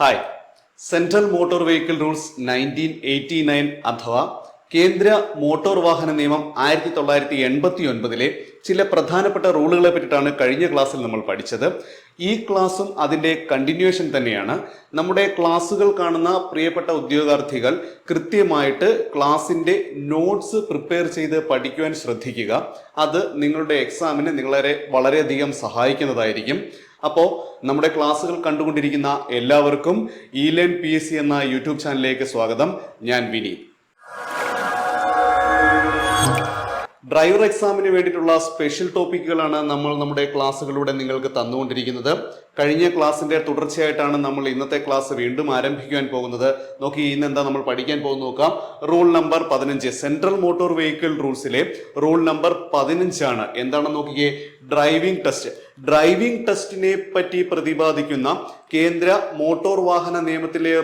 Hi. Central motor vehicle rules 1989 അഥവാ കേന്ദ്ര motor വാഹന നിയമം 1989 ചില പ്രധാനപ്പെട്ട റൂളുകളെ പറ്റിയിട്ടാണ് കഴിഞ്ഞ ക്ലാസ്സിൽ നമ്മൾ പഠിച്ചത്. ഈ ക്ലാസ്സും അതിൻ്റെ കണ്ടിന്യൂവേഷൻ തന്നെയാണ്. നമ്മുടെ ക്ലാസ്സുകൾ കാണുന്ന പ്രിയപ്പെട്ട ഉദ്യോഗാർത്ഥികൾ കൃത്യമായിട്ട് ക്ലാസ്സിൻ്റെ നോട്ട്സ് പ്രിപ്പയർ ചെയ്ത് പഠിക്കുവാൻ ശ്രദ്ധിക്കുക. അത് നിങ്ങളുടെ എക്സാമിന് നിങ്ങളെ വളരെയധികം സഹായിക്കുന്നതായിരിക്കും. അപ്പോൾ നമ്മുടെ ക്ലാസ്സുകൾ കണ്ടുകൊണ്ടിരിക്കുന്ന എല്ലാവർക്കും ഇ-ലേൺ PSC എന്ന യൂട്യൂബ് ചാനലിലേക്ക് സ്വാഗതം. ഞാൻ വിനി. ഡ്രൈവർ എക്സാമിന് വേണ്ടിയിട്ടുള്ള സ്പെഷ്യൽ ടോപ്പിക്കുകളാണ് നമ്മൾ നമ്മുടെ ക്ലാസ്സുകളിലൂടെ നിങ്ങൾക്ക് തന്നുകൊണ്ടിരിക്കുന്നത്. കഴിഞ്ഞ ക്ലാസ്സിന്റെ തുടർച്ചയായിട്ടാണ് നമ്മൾ ഇന്നത്തെ ക്ലാസ് വീണ്ടും ആരംഭിക്കാൻ പോകുന്നത്. നോക്കി, ഇന്ന് എന്താ നമ്മൾ പഠിക്കാൻ പോകുന്നത് നോക്കാം. Rule number 15 central motor vehicle റൂൾസിലെ റൂൾ നമ്പർ 15 ആണ്. എന്താണെന്ന് നോക്കിയേ, ഡ്രൈവിംഗ് ടെസ്റ്റ്. ഡ്രൈവിംഗ് ടെസ്റ്റിനെ പറ്റി പ്രതിപാദിക്കുന്ന കേന്ദ്ര മോട്ടോർ വാഹന നിയമത്തിലെ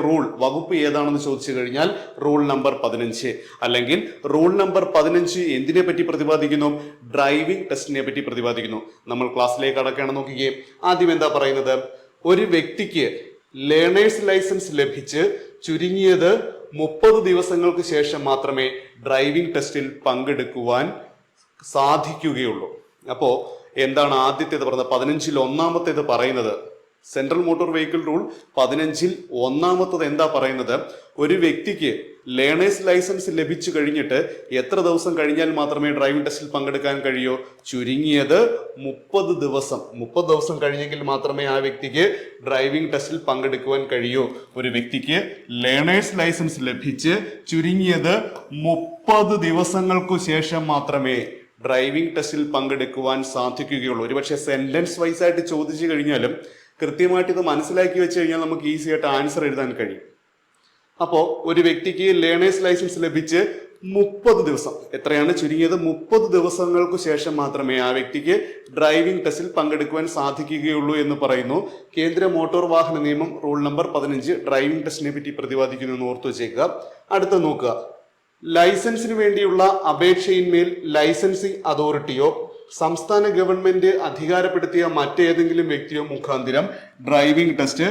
വകുപ്പ് ഏതാണെന്ന് ചോദിച്ചു കഴിഞ്ഞാൽ റൂൾ നമ്പർ 15. അല്ലെങ്കിൽ റൂൾ നമ്പർ 15 എന്തിനെ പറ്റി പ്രതിപാദിക്കുന്നു? ഡ്രൈവിംഗ് ടെസ്റ്റിനെ പറ്റി പ്രതിപാദിക്കുന്നു. നമ്മൾ ക്ലാസ്സിലേക്ക് കടക്കുകയാണ്. നോക്കിയേ, ആദ്യം എന്താ പറയുന്നത്? ഒരു വ്യക്തിക്ക് ലേണേഴ്സ് ലൈസൻസ് ലഭിച്ച് ചുരുങ്ങിയത് 30 ദിവസങ്ങൾക്ക് ശേഷം മാത്രമേ ഡ്രൈവിംഗ് ടെസ്റ്റിൽ പങ്കെടുക്കുവാൻ സാധിക്കുകയുള്ളൂ. അപ്പോൾ എന്താണ് ആദ്യത്തേത് പറഞ്ഞത്? 15-ൽ ഒന്നാമത്തേത് പറയുന്നത്, സെൻട്രൽ മോട്ടോർ വെഹിക്കിൾ റൂൾ 15-ൽ ഒന്നാമത്തത് എന്താ പറയുന്നത്? ഒരു വ്യക്തിക്ക് ലേണേഴ്സ് ലൈസൻസ് ലഭിച്ചു കഴിഞ്ഞിട്ട് എത്ര ദിവസം കഴിഞ്ഞാൽ മാത്രമേ ഡ്രൈവിംഗ് ടെസ്റ്റിൽ പങ്കെടുക്കാൻ കഴിയൂ? ചുരുങ്ങിയത് 30 ദിവസം. 30 ദിവസം കഴിഞ്ഞെങ്കിൽ മാത്രമേ ആ വ്യക്തിക്ക് ഡ്രൈവിംഗ് ടെസ്റ്റിൽ പങ്കെടുക്കുവാൻ കഴിയൂ. ഒരു വ്യക്തിക്ക് ലേണേഴ്സ് ലൈസൻസ് ലഭിച്ച് ചുരുങ്ങിയത് 30 ദിവസങ്ങൾക്കു ശേഷം മാത്രമേ ഡ്രൈവിംഗ് ടെസ്റ്റിൽ പങ്കെടുക്കുവാൻ സാധിക്കുകയുള്ളൂ. ഒരുപക്ഷെ സെന്റൻസ് വൈസ് ആയിട്ട് ചോദിച്ചു കഴിഞ്ഞാലും കൃത്യമായിട്ട് ഇത് മനസ്സിലാക്കി വെച്ച് കഴിഞ്ഞാൽ നമുക്ക് ഈസി ആയിട്ട് ആൻസർ എഴുതാൻ കഴിയും. അപ്പോൾ ഒരു വ്യക്തിക്ക് ലേണേഴ്സ് ലൈസൻസ് ലഭിച്ച് 30 ദിവസം, എത്രയാണ്? ചുരുങ്ങിയത് 30 ദിവസങ്ങൾക്ക് ശേഷം മാത്രമേ ആ വ്യക്തിക്ക് ഡ്രൈവിംഗ് ടെസ്റ്റിൽ പങ്കെടുക്കുവാൻ സാധിക്കുകയുള്ളൂ എന്ന് പറയുന്നു കേന്ദ്ര മോട്ടോർ വാഹന നിയമം റൂൾ നമ്പർ 15 ഡ്രൈവിംഗ് ടെസ്റ്റിനെ പറ്റി പ്രതിപാദിക്കുന്നു എന്ന് ഓർത്തു വെച്ചേക്കുക. അടുത്ത നോക്കുക, ലൈസൻസിന് വേണ്ടിയുള്ള അപേക്ഷയിന്മേൽ ലൈസൻസിംഗ് അതോറിറ്റിയോ സംസ്ഥാന ഗവൺമെന്റ് അധികാരപ്പെടുത്തിയ മറ്റേതെങ്കിലും വ്യക്തിയോ മുഖാന്തിരം ഡ്രൈവിംഗ് ടെസ്റ്റ്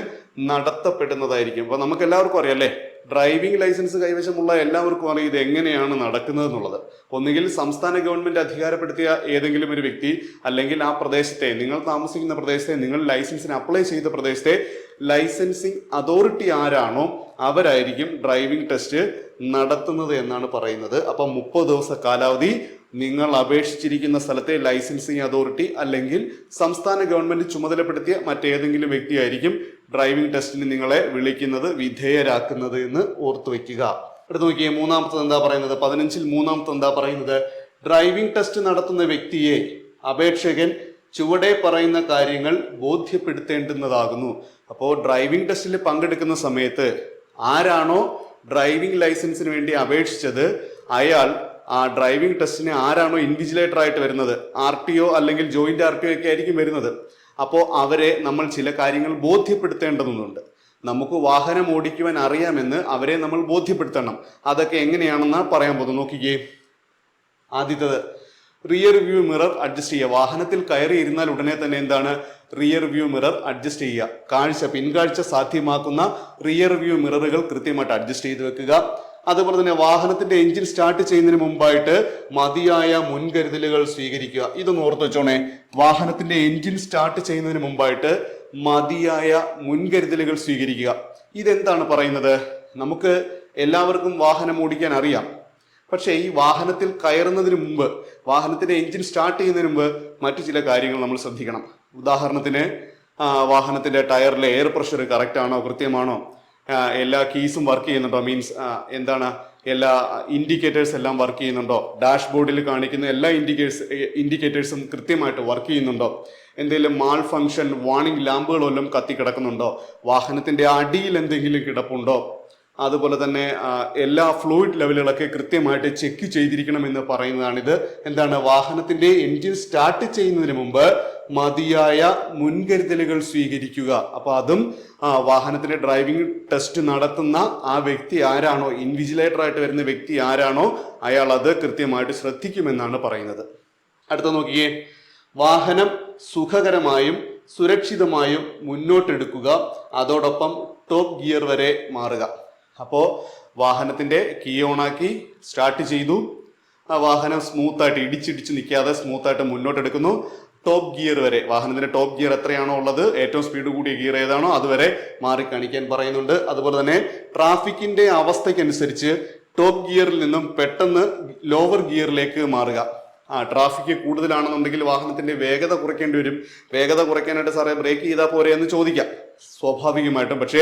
നടത്തപ്പെടുന്നതായിരിക്കും. അപ്പൊ നമുക്ക് എല്ലാവർക്കും അറിയാം അല്ലേ, ഡ്രൈവിംഗ് ലൈസൻസ് കൈവശമുള്ള എല്ലാവർക്കും അറിയാം ഇത് എങ്ങനെയാണ് നടക്കുന്നത് എന്നുള്ളത്. ഒന്നുകിൽ സംസ്ഥാന ഗവൺമെന്റ് അധികാരപ്പെടുത്തിയ ഏതെങ്കിലും ഒരു വ്യക്തി, അല്ലെങ്കിൽ ആ പ്രദേശത്തെ, നിങ്ങൾ താമസിക്കുന്ന പ്രദേശത്തെ, നിങ്ങൾ ലൈസൻസിന് അപ്ലൈ ചെയ്ത പ്രദേശത്തെ ലൈസൻസിങ് അതോറിറ്റി ആരാണോ അവരായിരിക്കും ഡ്രൈവിംഗ് ടെസ്റ്റ് നടത്തുന്നത് എന്നാണ് പറയുന്നത്. അപ്പൊ 30 ദിവസ കാലാവധി നിങ്ങൾ അപേക്ഷിച്ചിരിക്കുന്ന സ്ഥലത്തെ ലൈസൻസിങ് അതോറിറ്റി അല്ലെങ്കിൽ സംസ്ഥാന ഗവൺമെന്റ് ചുമതലപ്പെടുത്തിയ മറ്റേതെങ്കിലും വ്യക്തിയായിരിക്കും ഡ്രൈവിംഗ് ടെസ്റ്റിന് നിങ്ങളെ വിളിക്കുന്നത്, വിധേയരാക്കുന്നത് എന്ന് ഓർത്തു വയ്ക്കുക. അടുത്ത് നോക്കിയേ, മൂന്നാമത്തത് എന്താ പറയുന്നത്? 15-ൽ മൂന്നാമത്തത് എന്താ പറയുന്നത്? ഡ്രൈവിംഗ് ടെസ്റ്റ് നടത്തുന്ന വ്യക്തിയെ അപേക്ഷകൻ ചുവടെ പറയുന്ന കാര്യങ്ങൾ ബോധ്യപ്പെടുത്തേണ്ടുന്നതാകുന്നു. അപ്പോൾ ഡ്രൈവിംഗ് ടെസ്റ്റിൽ പങ്കെടുക്കുന്ന സമയത്ത് ആരാണോ ഡ്രൈവിംഗ് ലൈസൻസിന് വേണ്ടി അപേക്ഷിച്ചത്, അയാൾ ആ ഡ്രൈവിംഗ് ടെസ്റ്റിന് ആരാണോ ഇൻവിജിലേറ്റർ ആയിട്ട് വരുന്നത്, RTO അല്ലെങ്കിൽ ജോയിന്റ് RTO ഒക്കെ ആയിരിക്കും വരുന്നത്. അപ്പോൾ അവരെ നമ്മൾ ചില കാര്യങ്ങൾ ബോധ്യപ്പെടുത്തേണ്ടതുണ്ട്. നമുക്ക് വാഹനം ഓടിക്കുവാൻ അറിയാമെന്ന് അവരെ നമ്മൾ ബോധ്യപ്പെടുത്തണം. അതൊക്കെ എങ്ങനെയാണെന്ന് പറയാൻ പോകുന്നു. നോക്കിക്കേ, ആദ്യത്തേത് റിയർ വ്യൂ മിറർ അഡ്ജസ്റ്റ് ചെയ്യുക. വാഹനത്തിൽ കയറി ഇരുന്നാൽ ഉടനെ തന്നെ എന്താണ്? റിയർ വ്യൂ മിറർ അഡ്ജസ്റ്റ് ചെയ്യുക. പിൻകാഴ്ച സാധ്യമാക്കുന്ന റിയർ വ്യൂ മിററുകൾ കൃത്യമായിട്ട് അഡ്ജസ്റ്റ് ചെയ്ത് വെക്കുക. അതുപോലെ തന്നെ വാഹനത്തിന്റെ എഞ്ചിൻ സ്റ്റാർട്ട് ചെയ്യുന്നതിന് മുമ്പായിട്ട് മതിയായ മുൻകരുതലുകൾ സ്വീകരിക്കുക. ഇതൊന്ന് ഓർത്ത് വെച്ചോണേ, വാഹനത്തിന്റെ എഞ്ചിൻ സ്റ്റാർട്ട് ചെയ്യുന്നതിന് മുമ്പായിട്ട് മതിയായ മുൻകരുതലുകൾ സ്വീകരിക്കുക. ഇതെന്താണ് പറയുന്നത്? നമുക്ക് എല്ലാവർക്കും വാഹനം ഓടിക്കാൻ അറിയാം. പക്ഷേ ഈ വാഹനത്തിൽ കയറുന്നതിന് മുമ്പ്, വാഹനത്തിന്റെ എഞ്ചിൻ സ്റ്റാർട്ട് ചെയ്യുന്നതിന് മുമ്പ് മറ്റു ചില കാര്യങ്ങൾ നമ്മൾ ശ്രദ്ധിക്കണം. ഉദാഹരണത്തിന്, വാഹനത്തിന്റെ ടയറിലെ എയർ പ്രഷർ കറക്റ്റ് ആണോ, കൃത്യമാണോ, എല്ലാ കീസും വർക്ക് ചെയ്യുന്നുണ്ടോ, മീൻസ് എന്താണ്, എല്ലാ ഇൻഡിക്കേറ്റേഴ്സ് എല്ലാം വർക്ക് ചെയ്യുന്നുണ്ടോ, ഡാഷ്ബോർഡിൽ കാണിക്കുന്ന എല്ലാ ഇൻഡിക്കേറ്റേഴ്സും കൃത്യമായിട്ട് വർക്ക് ചെയ്യുന്നുണ്ടോ, എന്തെങ്കിലും മാൾ ഫംഗ്ഷൻ വാർണിംഗ് ലാമ്പുകളെല്ലാം കത്തിക്കിടക്കുന്നുണ്ടോ, വാഹനത്തിന്റെ അടിയിൽ എന്തെങ്കിലും കിടപ്പുണ്ടോ, അതുപോലെ തന്നെ എല്ലാ ഫ്ലൂയിഡ് ലെവലുകളൊക്കെ കൃത്യമായിട്ട് ചെക്ക് ചെയ്തിരിക്കണം എന്ന് പറയുന്നതാണിത്. എന്താണ്? വാഹനത്തിന്റെ എൻജിൻ സ്റ്റാർട്ട് ചെയ്യുന്നതിന് മുമ്പ് മതിയായ മുൻകരുതലുകൾ സ്വീകരിക്കുക. അപ്പൊ അതും വാഹനത്തിന്റെ ഡ്രൈവിംഗ് ടെസ്റ്റ് നടത്തുന്ന ആ വ്യക്തി ആരാണോ, ഇൻവിജിലേറ്റർ ആയിട്ട് വരുന്ന വ്യക്തി ആരാണോ, അയാൾ അത് കൃത്യമായിട്ട് ശ്രദ്ധിക്കുമെന്നാണ് പറയുന്നത്. അടുത്ത നോക്കിയേ, വാഹനം സുഖകരമായും സുരക്ഷിതമായും മുന്നോട്ടെടുക്കുക. അതോടൊപ്പം ടോപ്പ് ഗിയർ വരെ മാറുക. അപ്പോൾ വാഹനത്തിന്റെ കീ ഓണാക്കി സ്റ്റാർട്ട് ചെയ്തു. ആ വാഹനം സ്മൂത്തായിട്ട് ഇടിച്ചിടിച്ച് നിൽക്കാതെ സ്മൂത്തായിട്ട് മുന്നോട്ടെടുക്കുന്നു. ടോപ്പ് ഗിയർ വരെ, വാഹനത്തിന്റെ ടോപ്പ് ഗിയർ എത്രയാണോ ഉള്ളത്, ഏറ്റവും സ്പീഡ് കൂടിയ ഗിയർ ഏതാണോ അതുവരെ മാറി കാണിക്കാൻ പറയുന്നുണ്ട്. അതുപോലെ തന്നെ ട്രാഫിക്കിന്റെ അവസ്ഥയ്ക്കനുസരിച്ച് ടോപ്പ് ഗിയറിൽ നിന്നും പെട്ടെന്ന് ലോവർ ഗിയറിലേക്ക് മാറുക. ട്രാഫിക് കൂടുതലാണെന്നുണ്ടെങ്കിൽ വാഹനത്തിന്റെ വേഗത കുറയ്ക്കേണ്ടി വരും. വേഗത കുറയ്ക്കാനായിട്ട് സാറേ ബ്രേക്ക് ചെയ്താൽ പോരെ എന്ന് ചോദിക്കാം സ്വാഭാവികമായിട്ടും. പക്ഷേ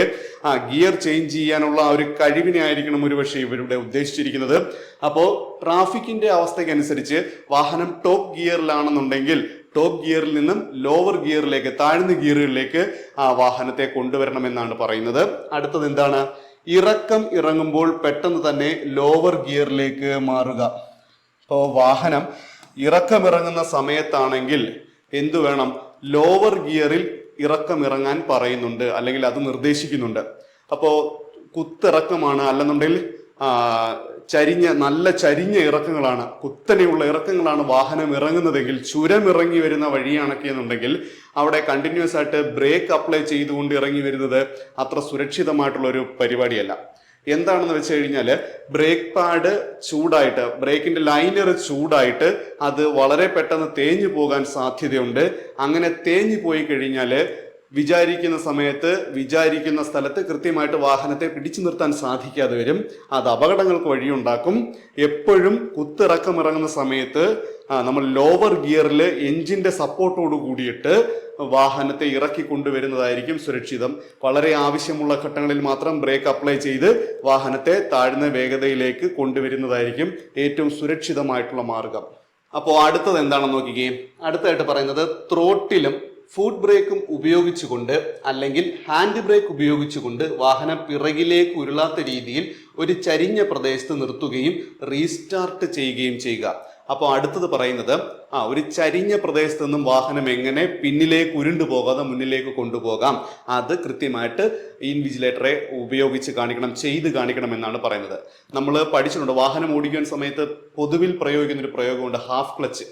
ഗിയർ ചേഞ്ച് ചെയ്യാനുള്ള ഒരു കഴിവിനെ ആയിരിക്കണം ഒരുപക്ഷെ ഇവരുടെ ഉദ്ദേശിച്ചിരിക്കുന്നത്. അപ്പോൾ ട്രാഫിക്കിന്റെ അവസ്ഥയ്ക്കനുസരിച്ച് വാഹനം ടോപ്പ് ഗിയറിലാണെന്നുണ്ടെങ്കിൽ ടോപ്പ് ഗിയറിൽ നിന്നും ലോവർ ഗിയറിലേക്ക്, താഴ്ന്ന ഗിയറുകളിലേക്ക് വാഹനത്തെ കൊണ്ടുവരണമെന്നാണ് പറയുന്നത്. അടുത്തത് എന്താണ്? ഇറക്കം ഇറങ്ങുമ്പോൾ പെട്ടെന്ന് തന്നെ ലോവർ ഗിയറിലേക്ക് മാറുക. അപ്പോൾ വാഹനം ഇറക്കമിറങ്ങുന്ന സമയത്താണെങ്കിൽ എന്തു വേണം? ലോവർ ഗിയറിൽ ഇറക്കം ഇറങ്ങാൻ പറയുന്നുണ്ട്, അല്ലെങ്കിൽ അത് നിർദ്ദേശിക്കുന്നുണ്ട്. അപ്പോൾ കുത്തിറക്കമാണ്, അല്ലെന്നുണ്ടെങ്കിൽ നല്ല ചരിഞ്ഞ ഇറക്കങ്ങളാണ്, കുത്തനെയുള്ള ഇറക്കങ്ങളാണ് വാഹനം ഇറങ്ങുന്നതെങ്കിൽ, ചുരമിറങ്ങി വരുന്ന വഴിയാണൊക്കെ എന്നുണ്ടെങ്കിൽ അവിടെ കണ്ടിന്യൂസ് ആയിട്ട് ബ്രേക്ക് അപ്ലൈ ചെയ്തുകൊണ്ട് ഇറങ്ങി വരുന്നത് അത്ര സുരക്ഷിതമായിട്ടുള്ള ഒരു പരിപാടിയല്ല. എന്താണെന്ന് വെച്ച് കഴിഞ്ഞാൽ ബ്രേക്ക് പാഡ് ചൂടായിട്ട്, ബ്രേക്കിന്റെ ലൈനർ ചൂടായിട്ട് അത് വളരെ പെട്ടെന്ന് തേഞ്ഞു പോകാൻ സാധ്യതയുണ്ട്. അങ്ങനെ തേഞ്ഞു പോയി കഴിഞ്ഞാൽ വിചാരിക്കുന്ന സമയത്ത് വിചാരിക്കുന്ന സ്ഥലത്ത് കൃത്യമായിട്ട് വാഹനത്തെ പിടിച്ചു നിർത്താൻ സാധിക്കാതെ വരും. അത് അപകടങ്ങൾക്ക് വഴിയുണ്ടാക്കും. എപ്പോഴും കുത്തിറക്കമിറങ്ങുന്ന സമയത്ത് നമ്മൾ ലോവർ ഗിയറിൽ എഞ്ചിന്റെ സപ്പോർട്ടോട് കൂടിയിട്ട് വാഹനത്തെ ഇറക്കി കൊണ്ടുവരുന്നതായിരിക്കും സുരക്ഷിതം. വളരെ ആവശ്യമുള്ള ഘട്ടങ്ങളിൽ മാത്രം ബ്രേക്ക് അപ്ലൈ ചെയ്ത് വാഹനത്തെ താഴ്ന്ന വേഗതയിലേക്ക് കൊണ്ടുവരുന്നതായിരിക്കും ഏറ്റവും സുരക്ഷിതമായിട്ടുള്ള മാർഗം. അപ്പോൾ അടുത്തത് എന്താണെന്ന് നോക്കിക്കേ. അടുത്തായിട്ട് പറയുന്നത് ത്രോട്ടിലും ഫുട് ബ്രേക്കും ഉപയോഗിച്ചുകൊണ്ട് അല്ലെങ്കിൽ ഹാൻഡ് ബ്രേക്ക് ഉപയോഗിച്ചുകൊണ്ട് വാഹനം പിറകിലേക്ക് ഉരുളാത്ത രീതിയിൽ ഒരു ചരിഞ്ഞ പ്രദേശത്ത് നിർത്തുകയും റീസ്റ്റാർട്ട് ചെയ്യുകയും ചെയ്യുക. അപ്പോൾ അടുത്തത് പറയുന്നത് ഒരു ചരിഞ്ഞ പ്രദേശത്ത് നിന്നും വാഹനം എങ്ങനെ പിന്നിലേക്ക് ഉരുണ്ടു പോകാതെ മുന്നിലേക്ക് കൊണ്ടുപോകാം, അത് കൃത്യമായിട്ട് ഇൻവിജിലേറ്ററെ ഉപയോഗിച്ച് കാണിക്കണം, ചെയ്ത് കാണിക്കണം എന്നാണ് പറയുന്നത്. നമ്മൾ പഠിച്ചിട്ടുണ്ട്, വാഹനം ഓടിക്കുന്ന സമയത്ത് പൊതുവിൽ പ്രയോഗിക്കുന്ന ഒരു പ്രയോഗമുണ്ട്, ഹാഫ് ക്ലച്ച്.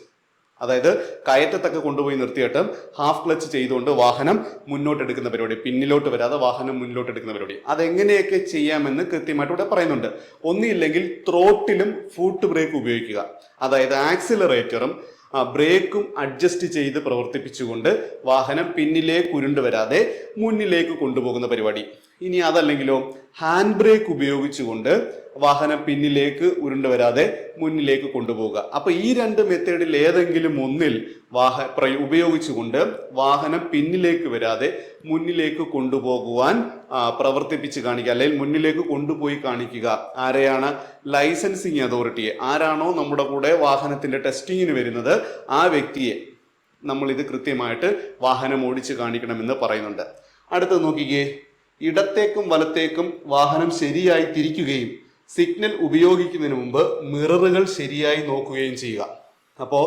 അതായത് കയറ്റത്തൊക്കെ കൊണ്ടുപോയി നിർത്തിയിട്ട് ഹാഫ് ക്ലച്ച് ചെയ്തുകൊണ്ട് വാഹനം മുന്നോട്ടെടുക്കുന്ന പരിപാടി, പിന്നിലോട്ട് വരാതെ വാഹനം മുന്നിലോട്ട് എടുക്കുന്ന പരിപാടി. അതെങ്ങനെയൊക്കെ ചെയ്യാമെന്ന് കൃത്യമായിട്ട് ഇവിടെ പറയുന്നുണ്ട്. ഒന്നുമില്ലെങ്കിൽ ത്രോട്ടിലും ഫുട് ബ്രേക്ക് ഉപയോഗിക്കുക. അതായത് ആക്സിലറേറ്ററും ബ്രേക്കും അഡ്ജസ്റ്റ് ചെയ്ത് പ്രവർത്തിപ്പിച്ചുകൊണ്ട് വാഹനം പിന്നിലേക്ക് ഉരുണ്ടു വരാതെ മുന്നിലേക്ക് കൊണ്ടുപോകുന്ന പരിപാടി. ഇനി അതല്ലെങ്കിലോ ഹാൻഡ് ബ്രേക്ക് ഉപയോഗിച്ചുകൊണ്ട് വാഹനം പിന്നിലേക്ക് ഉരുണ്ടു വരാതെ മുന്നിലേക്ക് കൊണ്ടുപോകുക. അപ്പൊ ഈ രണ്ട് മെത്തേഡിൽ ഏതെങ്കിലും ഒന്നിൽ ഉപയോഗിച്ചുകൊണ്ട് വാഹനം പിന്നിലേക്ക് വരാതെ മുന്നിലേക്ക് കൊണ്ടുപോകുവാൻ പ്രവർത്തിപ്പിച്ച് കാണിക്കുക, അല്ലെങ്കിൽ മുന്നിലേക്ക് കൊണ്ടുപോയി കാണിക്കുക. ആരെയാണ്? ലൈസൻസിങ് അതോറിറ്റിയെ. ആരാണോ നമ്മുടെ കൂടെ വാഹനത്തിന്റെ ടെസ്റ്റിങ്ങിന് വരുന്നത് ആ വ്യക്തിയെ നമ്മൾ ഇത് കൃത്യമായിട്ട് വാഹനം ഓടിച്ച് കാണിക്കണമെന്ന് പറയുന്നുണ്ട്. അടുത്തത് നോക്കിക്കേ. ഇടത്തേക്കും വലത്തേക്കും വാഹനം ശരിയായി തിരിക്കുകയും സിഗ്നൽ ഉപയോഗിക്കുന്നതിന് മുമ്പ് മിററുകൾ ശരിയായി നോക്കുകയും ചെയ്യുക. അപ്പോൾ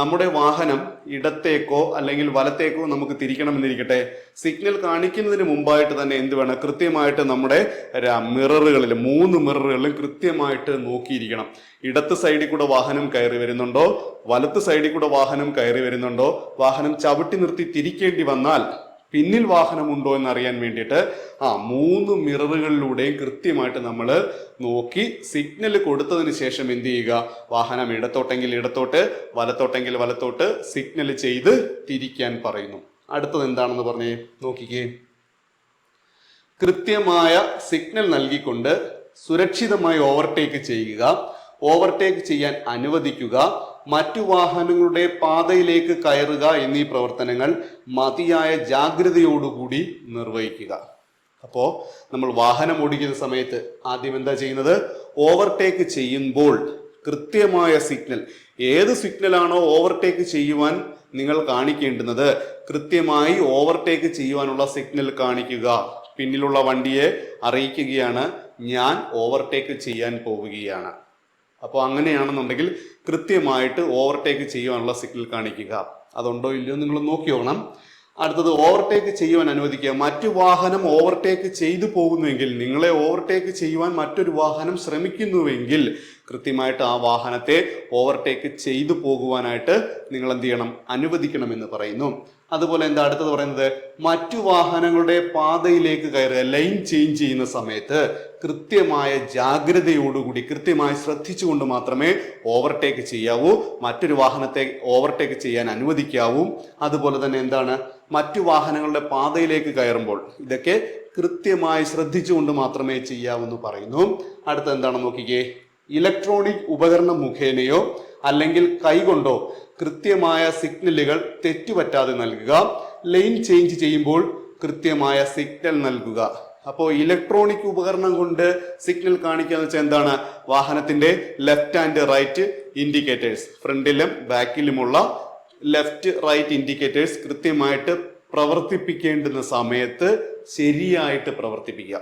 നമ്മുടെ വാഹനം ഇടത്തേക്കോ അല്ലെങ്കിൽ വലത്തേക്കോ നമുക്ക് തിരിക്കണമെന്നിരിക്കട്ടെ, സിഗ്നൽ കാണിക്കുന്നതിന് മുമ്പായിട്ട് തന്നെ എന്ത് വേണം? കൃത്യമായിട്ട് നമ്മുടെ മിററുകളിൽ 3 മിററുകളിലും കൃത്യമായിട്ട് നോക്കിയിരിക്കണം. ഇടത്ത് സൈഡിൽ കൂടെ വാഹനം കയറി വരുന്നുണ്ടോ, വലത്ത് സൈഡിൽ കൂടെ വാഹനം കയറി വരുന്നുണ്ടോ, വാഹനം ചവിട്ടി നിർത്തി തിരിക്കേണ്ടി വന്നാൽ പിന്നിൽ വാഹനമുണ്ടോ എന്നറിയാൻ വേണ്ടിയിട്ട് 3 മിററുകളിലൂടെയും കൃത്യമായിട്ട് നമ്മൾ നോക്കി സിഗ്നൽ കൊടുത്തതിന് ശേഷം എന്ത് ചെയ്യുക? വാഹനം ഇടത്തോട്ടെങ്കിൽ ഇടത്തോട്ട്, വലത്തോട്ടെങ്കിൽ വലത്തോട്ട് സിഗ്നൽ ചെയ്ത് തിരിക്കാൻ പറയുന്നു. അടുത്തത് എന്താണെന്ന് പറഞ്ഞേ നോക്കിക്കേ. കൃത്യമായ സിഗ്നൽ നൽകിക്കൊണ്ട് സുരക്ഷിതമായി ഓവർടേക്ക് ചെയ്യുക, ഓവർടേക്ക് ചെയ്യാൻ അനുവദിക്കുക, മറ്റു വാഹനങ്ങളുടെ പാതയിലേക്ക് കയറുക എന്നീ പ്രവർത്തനങ്ങൾ മതിയായ ജാഗ്രതയോടുകൂടി നിർവഹിക്കുക. അപ്പോൾ നമ്മൾ വാഹനം ഓടിക്കുന്ന സമയത്ത് ആദ്യം എന്താ ചെയ്യുന്നത്? ഓവർടേക്ക് ചെയ്യുമ്പോൾ കൃത്യമായ സിഗ്നൽ, ഏത് സിഗ്നലാണോ ഓവർടേക്ക് ചെയ്യുവാൻ നിങ്ങൾ കാണിക്കേണ്ടുന്നത് കൃത്യമായി ഓവർടേക്ക് ചെയ്യുവാനുള്ള സിഗ്നൽ കാണിക്കുക. പിന്നിലുള്ള വണ്ടിയെ അറിയിക്കുകയാണ്, ഞാൻ ഓവർടേക്ക് ചെയ്യാൻ പോവുകയാണ്. അപ്പോൾ അങ്ങനെയാണെന്നുണ്ടെങ്കിൽ കൃത്യമായിട്ട് ഓവർടേക്ക് ചെയ്യുവാനുള്ള സിഗ്നൽ കാണിക്കുക. അതുണ്ടോ ഇല്ലയോ നിങ്ങൾ നോക്കിയോണം. അടുത്തത് ഓവർടേക്ക് ചെയ്യുവാൻ അനുവദിക്കുക. മറ്റു വാഹനം ഓവർടേക്ക് ചെയ്തു പോകുന്നുവെങ്കിൽ, നിങ്ങളെ ഓവർടേക്ക് ചെയ്യുവാൻ മറ്റൊരു വാഹനം ശ്രമിക്കുന്നുവെങ്കിൽ കൃത്യമായിട്ട് ആ വാഹനത്തെ ഓവർടേക്ക് ചെയ്തു പോകുവാനായിട്ട് നിങ്ങൾ എന്ത് ചെയ്യണം? അനുവദിക്കണമെന്ന് പറയുന്നു. അതുപോലെ എന്താ അടുത്തത് പറയുന്നത്, മറ്റു വാഹനങ്ങളുടെ പാതയിലേക്ക് കയറുക, ലൈൻ ചേഞ്ച് ചെയ്യുന്ന സമയത്ത് കൃത്യമായ ജാഗ്രതയോടുകൂടി കൃത്യമായി ശ്രദ്ധിച്ചുകൊണ്ട് മാത്രമേ ഓവർടേക്ക് ചെയ്യാവൂ, മറ്റൊരു വാഹനത്തെ ഓവർടേക്ക് ചെയ്യാൻ അനുവദിക്കാവൂ. അതുപോലെ തന്നെ എന്താണ്, മറ്റു വാഹനങ്ങളുടെ പാതയിലേക്ക് കയറുമ്പോൾ ഇതൊക്കെ കൃത്യമായി ശ്രദ്ധിച്ചുകൊണ്ട് മാത്രമേ ചെയ്യാവൂന്ന് പറയുന്നു. അടുത്ത എന്താണെന്ന് നോക്കിക്കേ, ഇലക്ട്രോണിക് ഉപകരണം മുഖേനയോ അല്ലെങ്കിൽ കൈകൊണ്ടോ കൃത്യമായ സിഗ്നലുകൾ തെറ്റുപറ്റാതെ നൽകുക, ലൈൻ ചേഞ്ച് ചെയ്യുമ്പോൾ കൃത്യമായ സിഗ്നൽ നൽകുക. അപ്പോൾ ഇലക്ട്രോണിക് ഉപകരണം കൊണ്ട് സിഗ്നൽ കാണിക്കുക എന്ന് വെച്ചാൽ എന്താണ്, വാഹനത്തിന്റെ ലെഫ്റ്റ് ആൻഡ് റൈറ്റ് ഇൻഡിക്കേറ്റേഴ്സ്, ഫ്രണ്ടിലും ബാക്കിലുമുള്ള ലെഫ്റ്റ് റൈറ്റ് ഇൻഡിക്കേറ്റേഴ്സ് കൃത്യമായിട്ട് പ്രവർത്തിപ്പിക്കേണ്ടുന്ന സമയത്ത് ശരിയായിട്ട് പ്രവർത്തിപ്പിക്കുക.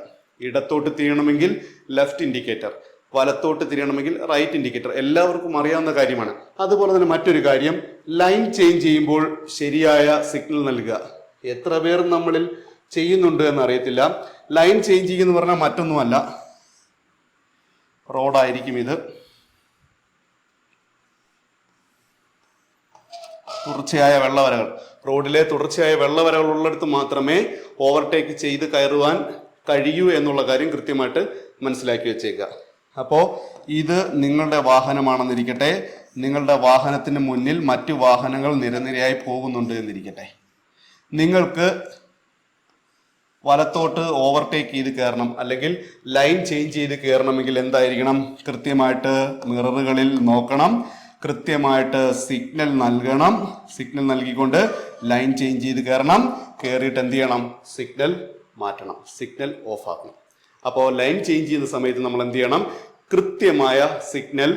ഇടത്തോട്ട് തിരിയണമെങ്കിൽ ലെഫ്റ്റ് ഇൻഡിക്കേറ്റർ, വലത്തോട്ട് തിരിയണമെങ്കിൽ റൈറ്റ് ഇൻഡിക്കേറ്റർ, എല്ലാവർക്കും അറിയാവുന്ന കാര്യമാണ്. അതുപോലെ തന്നെ മറ്റൊരു കാര്യം, ലൈൻ ചേഞ്ച് ചെയ്യുമ്പോൾ ശരിയായ സിഗ്നൽ നൽകുക. എത്ര പേർ നമ്മളിൽ ചെയ്യുന്നുണ്ട് എന്ന് അറിയത്തില്ല. ലൈൻ ചേഞ്ച് ചെയ്യുന്ന പറഞ്ഞാൽ മറ്റൊന്നുമല്ല, റോഡായിരിക്കും ഇത്, തുടർച്ചയായ വെള്ളവരകൾ, റോഡിലെ തുടർച്ചയായ വെള്ളവരകൾ ഉള്ളിടത്ത് മാത്രമേ ഓവർടേക്ക് ചെയ്ത് കയറുവാൻ കഴിയൂ എന്നുള്ള കാര്യം കൃത്യമായിട്ട് മനസ്സിലാക്കി വെച്ചേക്കുക. അപ്പോൾ ഇത് നിങ്ങളുടെ വാഹനമാണെന്നിരിക്കട്ടെ, നിങ്ങളുടെ വാഹനത്തിന് മുന്നിൽ മറ്റു വാഹനങ്ങൾ നിരനിരയായി പോകുന്നുണ്ട് എന്നിരിക്കട്ടെ. നിങ്ങൾക്ക് വലത്തോട്ട് ഓവർടേക്ക് ചെയ്ത് കയറണം അല്ലെങ്കിൽ ലൈൻ ചേഞ്ച് ചെയ്ത് കയറണമെങ്കിൽ എന്തായിരിക്കണം, കൃത്യമായിട്ട് മിററുകളിൽ നോക്കണം, കൃത്യമായിട്ട് സിഗ്നൽ നൽകണം, സിഗ്നൽ നൽകിക്കൊണ്ട് ലൈൻ ചേഞ്ച് ചെയ്ത് കയറണം. കയറിയിട്ട് എന്ത് ചെയ്യണം, സിഗ്നൽ മാറ്റണം, സിഗ്നൽ ഓഫ് ആക്കണം. അപ്പോൾ ലൈൻ ചേഞ്ച് ചെയ്യുന്ന സമയത്ത് നമ്മൾ എന്ത് ചെയ്യണം, കൃത്യമായ സിഗ്നൽ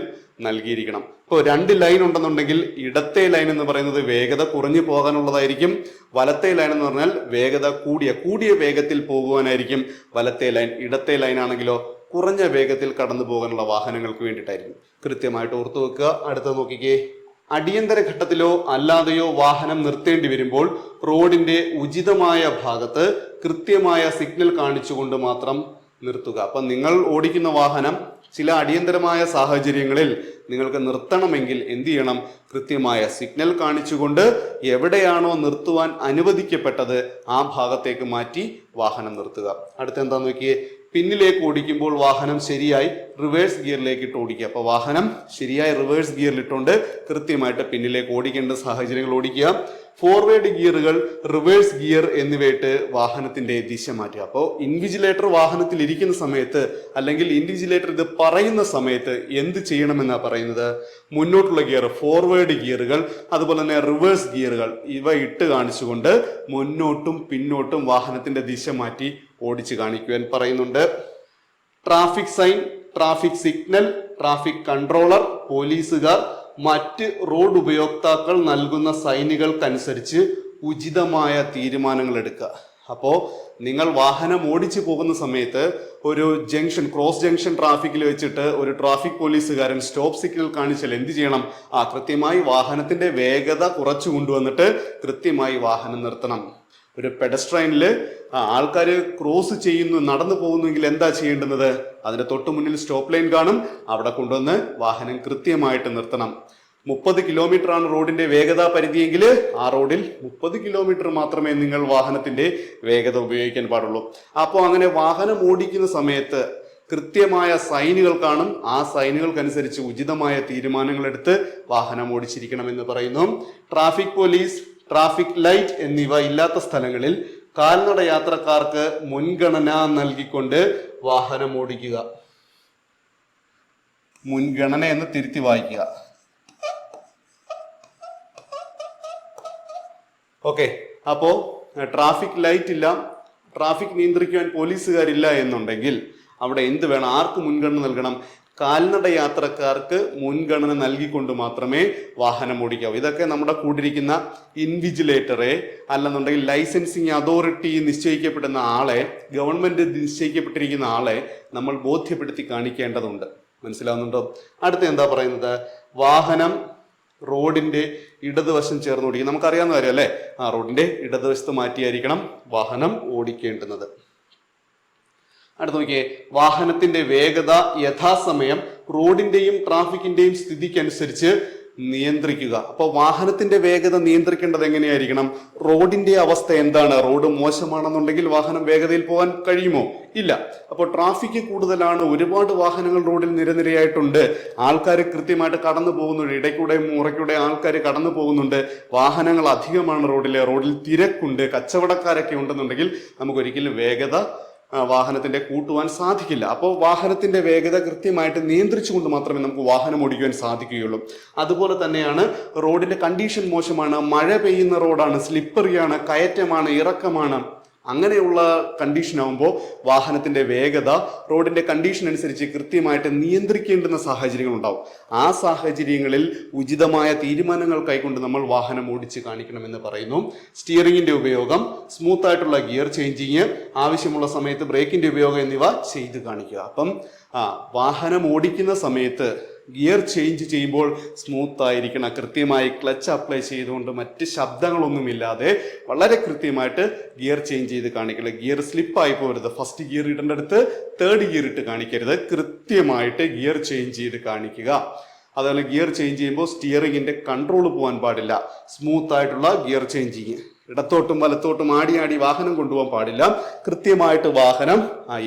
നൽകിയിരിക്കണം. ഇപ്പോൾ 2 ലൈൻ ഉണ്ടെന്നുണ്ടെങ്കിൽ ഇടത്തെ ലൈൻ എന്ന് പറയുന്നത് വേഗത കുറഞ്ഞു പോകാനുള്ളതായിരിക്കും, വലത്തെ ലൈൻ എന്ന് പറഞ്ഞാൽ വേഗത കൂടിയ വേഗത്തിൽ പോകുവാനായിരിക്കും വലത്തെ ലൈൻ. ഇടത്തെ ലൈൻ ആണെങ്കിലോ കുറഞ്ഞ വേഗത്തിൽ കടന്നു പോകാനുള്ള വാഹനങ്ങൾക്ക് വേണ്ടിയിട്ടായിരിക്കും. കൃത്യമായിട്ട് ഓർത്തു വെക്കുക. അടുത്ത നോക്കിക്കേ, അടിയന്തര ഘട്ടത്തിലോ അല്ലാതെയോ വാഹനം നിർത്തേണ്ടി വരുമ്പോൾ റോഡിന്റെ ഉചിതമായ ഭാഗത്ത് കൃത്യമായ സിഗ്നൽ കാണിച്ചുകൊണ്ട് മാത്രം നിർത്തുക. അപ്പം നിങ്ങൾ ഓടിക്കുന്ന വാഹനം ചില അടിയന്തരമായ സാഹചര്യങ്ങളിൽ നിങ്ങൾക്ക് നിർത്തണമെങ്കിൽ എന്ത് ചെയ്യണം, കൃത്യമായ സിഗ്നൽ കാണിച്ചുകൊണ്ട് എവിടെയാണോ നിർത്തുവാൻ അനുവദിക്കപ്പെട്ടത് ആ ഭാഗത്തേക്ക് മാറ്റി വാഹനം നിർത്തുക. അടുത്ത എന്താന്ന് നോക്കിയേ, പിന്നിലേക്ക് ഓടിക്കുമ്പോൾ വാഹനം ശരിയായി റിവേഴ്സ് ഗിയറിലേക്ക് ഇട്ട് ഓടിക്കുക. അപ്പോൾ വാഹനം ശരിയായി റിവേഴ്സ് ഗിയറിലിട്ടുകൊണ്ട് കൃത്യമായിട്ട് പിന്നിലേക്ക് ഓടിക്കേണ്ട സാഹചര്യങ്ങൾ ഓടിക്കുക. ഫോർവേഡ് ഗിയറുകൾ, റിവേഴ്സ് ഗിയർ എന്നിവയിട്ട് വാഹനത്തിന്റെ ദിശ മാറ്റുക. അപ്പോൾ ഇൻവിജിലേറ്റർ വാഹനത്തിൽ ഇരിക്കുന്ന സമയത്ത് അല്ലെങ്കിൽ ഇൻവിജിലേറ്റർ ഇത് പറയുന്ന സമയത്ത് എന്ത് ചെയ്യണമെന്നാണ് പറയുന്നത്, മുന്നോട്ടുള്ള ഗിയർ, ഫോർവേഡ് ഗിയറുകൾ, അതുപോലെ തന്നെ റിവേഴ്സ് ഗിയറുകൾ ഇവ ഇട്ട് കാണിച്ചുകൊണ്ട് മുന്നോട്ടും പിന്നോട്ടും വാഹനത്തിന്റെ ദിശ മാറ്റി ഓടിച്ച് കാണിക്കുവാൻ പറയുന്നുണ്ട്. Traffic sign, traffic signal, traffic controller, പോലീസുകാർ, മറ്റ് റോഡ് ഉപയോക്താക്കൾ നൽകുന്ന സൈനുകൾക്കനുസരിച്ച് ഉചിതമായ തീരുമാനങ്ങൾ എടുക്കുക. അപ്പോൾ നിങ്ങൾ വാഹനം ഓടിച്ചു പോകുന്ന സമയത്ത് ഒരു ജംഗ്ഷൻ, ക്രോസ് ജംഗ്ഷൻ ട്രാഫിക്കിൽ വെച്ചിട്ട് ഒരു ട്രാഫിക് പോലീസുകാരൻ സ്റ്റോപ്പ് സിഗ്നൽ കാണിച്ചാൽ എന്ത് ചെയ്യണം, കൃത്യമായി വാഹനത്തിന്റെ വേഗത കുറച്ചു കൊണ്ടുവന്നിട്ട് കൃത്യമായി വാഹനം നിർത്തണം. ഒരു പെഡസ്ട്രൈനിൽ ആൾക്കാർ ക്രോസ് ചെയ്യുന്നു, നടന്നു പോകുന്നുവെങ്കിൽ എന്താ ചെയ്യേണ്ടുന്നത്, അതിന്റെ തൊട്ടു മുന്നിൽ സ്റ്റോപ്പ് ലൈൻ കാണും, അവിടെ കൊണ്ടുവന്ന് വാഹനം കൃത്യമായിട്ട് നിർത്തണം. 30 കിലോമീറ്റർ ആണ് റോഡിന്റെ വേഗതാ പരിധിയെങ്കിൽ ആ റോഡിൽ 30 കിലോമീറ്റർ മാത്രമേ നിങ്ങൾ വാഹനത്തിന്റെ വേഗത ഉപയോഗിക്കാൻ പാടുള്ളൂ. അപ്പോൾ അങ്ങനെ വാഹനം ഓടിക്കുന്ന സമയത്ത് കൃത്യമായ സൈനുകൾ കാണും, ആ സൈനുകൾക്കനുസരിച്ച് ഉചിതമായ തീരുമാനങ്ങൾ എടുത്ത് വാഹനം ഓടിച്ചിരിക്കണമെന്ന് പറയുന്നു. ട്രാഫിക് പോലീസ്, ട്രാഫിക് ലൈറ്റ് എന്നിവ ഇല്ലാത്ത സ്ഥലങ്ങളിൽ കാൽനട യാത്രക്കാർക്ക് മുൻഗണന നൽകിക്കൊണ്ട് വാഹനം ഓടിക്കുക. മുൻഗണന എന്ന് തിരുത്തി വായിക്കുക. ഓക്കെ, അപ്പോ ട്രാഫിക് ലൈറ്റ് ഇല്ല, ട്രാഫിക് നിയന്ത്രിക്കുവാൻ പോലീസുകാരില്ല എന്നുണ്ടെങ്കിൽ അവിടെ എന്ത് വേണം, ആർക്ക് മുൻഗണന നൽകണം, കാൽനട യാത്രക്കാർക്ക് മുൻഗണന നൽകിക്കൊണ്ട് മാത്രമേ വാഹനം ഓടിക്കാവൂ. ഇതൊക്കെ നമ്മുടെ കൂടിരിക്കുന്ന ഇൻവിജിലേറ്ററെ അല്ലെന്നുണ്ടെങ്കിൽ ലൈസൻസിങ് അതോറിറ്റി നിശ്ചയിക്കപ്പെടുന്ന ആളെ, ഗവൺമെന്റ് നിശ്ചയിക്കപ്പെട്ടിരിക്കുന്ന ആളെ നമ്മൾ ബോധ്യപ്പെടുത്തി കാണിക്കേണ്ടതുണ്ട്. മനസ്സിലാവുന്നുണ്ടോ? അടുത്ത എന്താ പറയുന്നത്, വാഹനം റോഡിന്റെ ഇടതുവശം ചേർന്ന് ഓടിക്കുക. നമുക്കറിയാവുന്ന കാര്യം അല്ലേ, റോഡിന്റെ ഇടതുവശത്ത് മാറ്റിയായിരിക്കണം വാഹനം ഓടിക്കേണ്ടുന്നത്. അടുത്ത നോക്കിയേ, വാഹനത്തിന്റെ വേഗത യഥാസമയം റോഡിന്റെയും ട്രാഫിക്കിന്റെയും സ്ഥിതിക്കനുസരിച്ച് നിയന്ത്രിക്കുക. അപ്പോൾ വാഹനത്തിന്റെ വേഗത നിയന്ത്രിക്കേണ്ടത് എങ്ങനെയായിരിക്കണം? റോഡിന്റെ അവസ്ഥ എന്താണ്? റോഡ് മോശമാണെന്നുണ്ടെങ്കിൽ വാഹനം വേഗതയിൽ പോകാൻ കഴിയുമോ? ഇല്ല. അപ്പോൾ ട്രാഫിക് കൂടുതലാണ്, ഒരുപാട് വാഹനങ്ങൾ റോഡിൽ നിരനിരയായിട്ടുണ്ട്, ആൾക്കാർ കൃത്യമായിട്ട് കടന്നു പോകുന്നുണ്ട്, ഇടയ്ക്കൂടെ മുറയ്ക്കൂടെ ആൾക്കാർ കടന്നു പോകുന്നുണ്ട്, വാഹനങ്ങൾ അധികമാണ് റോഡിൽ തിരക്കുണ്ട്, കച്ചവടക്കാരൊക്കെ ഉണ്ടെന്നുണ്ടെങ്കിൽ നമുക്ക് ഒരിക്കലും വേഗത വാഹനത്തിന്റെ കൂട്ടുവാൻ സാധിക്കില്ല. അപ്പോൾ വാഹനത്തിന്റെ വേഗത കൃത്യമായിട്ട് നിയന്ത്രിച്ചുകൊണ്ട് മാത്രമേ നമുക്ക് വാഹനം ഓടിക്കുവാൻ സാധിക്കുകയുള്ളൂ. അതുപോലെ തന്നെയാണ് റോഡിന്റെ കണ്ടീഷൻ മോശമാണ്, മഴ പെയ്യുന്ന റോഡാണ്, സ്ലിപ്പറിയാണ്, കയറ്റമാണ്, ഇറക്കമാണ്, അങ്ങനെയുള്ള കണ്ടീഷൻ ആകുമ്പോൾ വാഹനത്തിന്റെ വേഗത റോഡിന്റെ കണ്ടീഷൻ അനുസരിച്ച് കൃത്യമായിട്ട് നിയന്ത്രിക്കേണ്ടുന്ന സാഹചര്യങ്ങൾ ഉണ്ടാവും. ആ സാഹചര്യങ്ങളിൽ ഉചിതമായ തീരുമാനങ്ങൾ കൈക്കൊണ്ട് നമ്മൾ വാഹനം ഓടിച്ച് കാണിക്കണമെന്ന് പറയുന്നു. സ്റ്റിയറിംഗിന്റെ ഉപയോഗം, സ്മൂത്ത് ആയിട്ടുള്ള ഗിയർ ചേഞ്ചിങ്, ആവശ്യമുള്ള സമയത്ത് ബ്രേക്കിന്റെ ഉപയോഗം എന്നിവ ചെയ്ത് കാണിക്കുക. അപ്പം വാഹനം ഓടിക്കുന്ന സമയത്ത് ഗിയർ ചേഞ്ച് ചെയ്യുമ്പോൾ സ്മൂത്ത് ആയിരിക്കണം, കൃത്യമായി ക്ലച്ച് അപ്ലൈ ചെയ്തുകൊണ്ട് മറ്റ് ശബ്ദങ്ങളൊന്നുമില്ലാതെ വളരെ കൃത്യമായിട്ട് ഗിയർ ചേഞ്ച് ചെയ്ത് കാണിക്കരുത്. ഗിയർ സ്ലിപ്പായി പോകരുത്. ഫസ്റ്റ് ഗിയർ ഇടേണ്ട അടുത്ത് തേർഡ് ഗിയർ ഇട്ട് കാണിക്കരുത്. കൃത്യമായിട്ട് ഗിയർ ചേഞ്ച് ചെയ്ത് കാണിക്കുക. അതുപോലെ ഗിയർ ചേഞ്ച് ചെയ്യുമ്പോൾ സ്റ്റിയറിംഗിന്റെ കൺട്രോൾ പോകാൻ പാടില്ല. സ്മൂത്ത് ആയിട്ടുള്ള ഗിയർ ചേഞ്ചിങ്, ഇടത്തോട്ടും വലത്തോട്ടും ആടി വാഹനം കൊണ്ടുപോകാൻ പാടില്ല. കൃത്യമായിട്ട് വാഹനം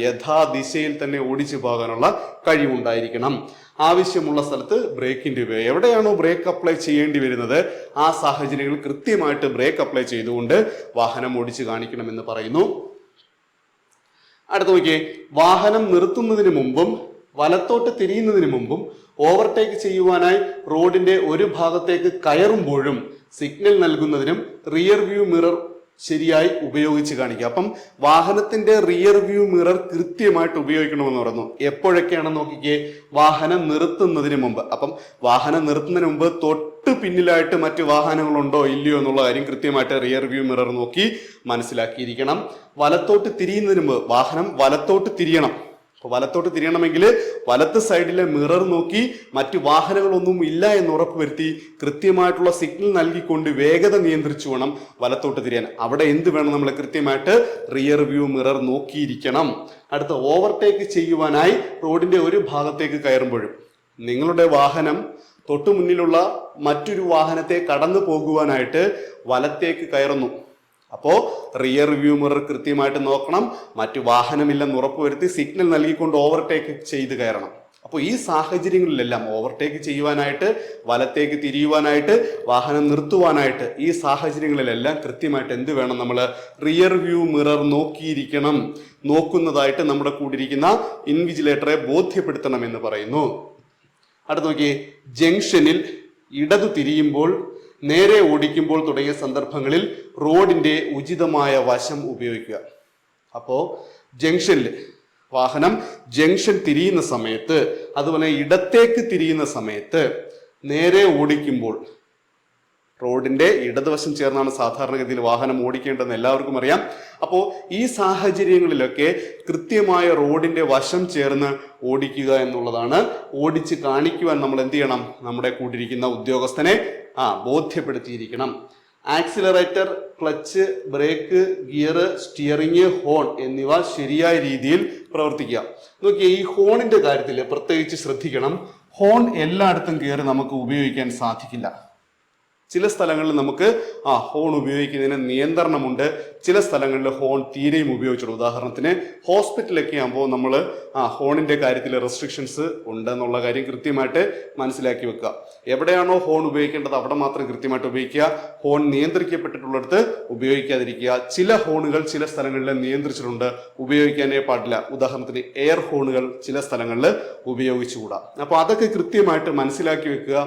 യഥാദിശയിൽ തന്നെ ഓടിച്ചു പോകാനുള്ള കഴിവുണ്ടായിരിക്കണം. ആവശ്യമുള്ള സ്ഥലത്ത് ബ്രേക്കിന്റെ ഉപയോഗം, എവിടെയാണോ ബ്രേക്ക് അപ്ലൈ ചെയ്യേണ്ടി വരുന്നത് ആ സാഹചര്യങ്ങളിൽ കൃത്യമായിട്ട് ബ്രേക്ക് അപ്ലൈ ചെയ്തുകൊണ്ട് വാഹനം ഓടിച്ചു കാണിക്കണമെന്ന് പറയുന്നു. അടുത്ത നോക്കിയേ, വാഹനം നിർത്തുന്നതിന് മുമ്പും വലത്തോട്ട് തിരിയുന്നതിന് മുമ്പും ഓവർടേക്ക് ചെയ്യുവാനായി റോഡിന്റെ ഒരു ഭാഗത്തേക്ക് കയറുമ്പോഴും സിഗ്നൽ നൽകുന്നതിനും റിയർ വ്യൂ മിറർ ശരിയായി ഉപയോഗിച്ച് കാണിക്കുക. അപ്പം വാഹനത്തിന്റെ റിയർ വ്യൂ മിറർ കൃത്യമായിട്ട് ഉപയോഗിക്കണമെന്ന് പറഞ്ഞു. എപ്പോഴൊക്കെയാണെന്ന് നോക്കിക്കേ, വാഹനം നിർത്തുന്നതിന് മുമ്പ്. അപ്പം വാഹനം നിർത്തുന്നതിന് മുമ്പ് തൊട്ട് പിന്നിലായിട്ട് മറ്റ് വാഹനങ്ങളുണ്ടോ ഇല്ലയോ എന്നുള്ള കാര്യം കൃത്യമായിട്ട് റിയർ വ്യൂ മിറർ നോക്കി മനസ്സിലാക്കിയിരിക്കണം. വലത്തോട്ട് തിരിയുന്നതിന് മുമ്പ് വാഹനം വലത്തോട്ട് തിരിയണം. അപ്പോൾ വലത്തോട്ട് തിരിയണമെങ്കിൽ വലത്ത് സൈഡിലെ മിറർ നോക്കി മറ്റു വാഹനങ്ങളൊന്നും ഇല്ല എന്ന് ഉറപ്പുവരുത്തി കൃത്യമായിട്ടുള്ള സിഗ്നൽ നൽകിക്കൊണ്ട് വേഗത നിയന്ത്രിച്ചു വേണം വലത്തോട്ട് തിരിയാൻ. അവിടെ എന്ത് വേണം? നമ്മൾ കൃത്യമായിട്ട് റിയർ വ്യൂ മിറർ നോക്കിയിരിക്കണം. അടുത്ത, ഓവർടേക്ക് ചെയ്യുവാനായി റോഡിന്റെ ഒരു ഭാഗത്തേക്ക് കയറുമ്പോഴും നിങ്ങളുടെ വാഹനം തൊട്ടു മുന്നിലുള്ള മറ്റൊരു വാഹനത്തെ കടന്നു പോകുവാനായിട്ട് വലത്തേക്ക് കയറുന്നു. അപ്പോൾ റിയർ വ്യൂ മിറർ കൃത്യമായിട്ട് നോക്കണം, മറ്റു വാഹനമില്ലെന്ന് ഉറപ്പുവരുത്തി സിഗ്നൽ നൽകിക്കൊണ്ട് ഓവർടേക്ക് ചെയ്ത് കയറണം. അപ്പോൾ ഈ സാഹചര്യങ്ങളിലെല്ലാം ഓവർടേക്ക് ചെയ്യുവാനായിട്ട്, വലത്തേക്ക് തിരിയുവാനായിട്ട്, വാഹനം നിർത്തുവാനായിട്ട്, ഈ സാഹചര്യങ്ങളിലെല്ലാം കൃത്യമായിട്ട് എന്ത് വേണം? നമ്മൾ റിയർ വ്യൂ മിറർ നോക്കിയിരിക്കണം. നോക്കുന്നതായിട്ട് നമ്മുടെ കൂടിയിരിക്കുന്ന ഇൻവിജിലേറ്ററെ ബോധ്യപ്പെടുത്തണം എന്ന് പറയുന്നു. അടുത്ത് നോക്കിയേ, ജംഗ്ഷനിൽ ഇടതു തിരിയുമ്പോൾ, നേരെ ഓടിക്കുമ്പോൾ തുടങ്ങിയ സന്ദർഭങ്ങളിൽ റോഡിന്റെ ഉചിതമായ വശം ഉപയോഗിക്കുക. അപ്പോൾ ജംഗ്ഷനിൽ വാഹനം ജംഗ്ഷൻ തിരിയുന്ന സമയത്ത്, അതുപോലെ ഇടത്തേക്ക് തിരിയുന്ന സമയത്ത്, നേരെ ഓടിക്കുമ്പോൾ റോഡിന്റെ ഇടതുവശം ചേർന്നാണ് സാധാരണഗതിയിൽ വാഹനം ഓടിക്കേണ്ടതെന്ന് എല്ലാവർക്കും അറിയാം. അപ്പോൾ ഈ സാഹചര്യങ്ങളിലൊക്കെ കൃത്യമായ റോഡിന്റെ വശം ചേർന്ന് ഓടിക്കുക എന്നുള്ളതാണ്. ഓടിച്ച് കാണിക്കുവാൻ നമ്മൾ എന്ത് ചെയ്യണം? നമ്മുടെ കൂട്ടിരിക്കുന്ന ഉദ്യോഗസ്ഥനെ ബോധ്യപ്പെടുത്തിയിരിക്കണം. Accelerator, clutch, brake, gear, steering, horn എന്നിവ ശരിയായ രീതിയിൽ പ്രവർത്തിക്കുക. നോക്കിയേ, ഈ ഹോണിന്റെ കാര്യത്തിൽ പ്രത്യേകിച്ച് ശ്രദ്ധിക്കണം. ഹോൺ എല്ലായിടത്തും കയറി നമുക്ക് ഉപയോഗിക്കാൻ സാധിക്കില്ല. ചില സ്ഥലങ്ങളിൽ നമുക്ക് ഹോൺ ഉപയോഗിക്കുന്നതിന് നിയന്ത്രണമുണ്ട്, ചില സ്ഥലങ്ങളിൽ ഹോൺ തീരെയും ഉപയോഗിച്ചുള്ളൂ. ഉദാഹരണത്തിന് ഹോസ്പിറ്റലൊക്കെ ആകുമ്പോൾ നമ്മൾ ഹോണിന്റെ കാര്യത്തിൽ റെസ്ട്രിക്ഷൻസ് ഉണ്ടെന്നുള്ള കാര്യം കൃത്യമായിട്ട് മനസ്സിലാക്കി വെക്കുക. എവിടെയാണോ ഹോൺ ഉപയോഗിക്കേണ്ടത് അവിടെ മാത്രം കൃത്യമായിട്ട് ഉപയോഗിക്കുക. ഹോൺ നിയന്ത്രിക്കപ്പെട്ടിട്ടുള്ളിടത്ത് ഉപയോഗിക്കാതിരിക്കുക. ചില ഹോണുകൾ ചില സ്ഥലങ്ങളിൽ നിയന്ത്രിച്ചിട്ടുണ്ട്, ഉപയോഗിക്കാനേ പാടില്ല. ഉദാഹരണത്തിന് എയർ ഹോണുകൾ ചില സ്ഥലങ്ങളിൽ ഉപയോഗിച്ചുകൂടാ. അപ്പോൾ അതൊക്കെ കൃത്യമായിട്ട് മനസ്സിലാക്കി വെക്കുക.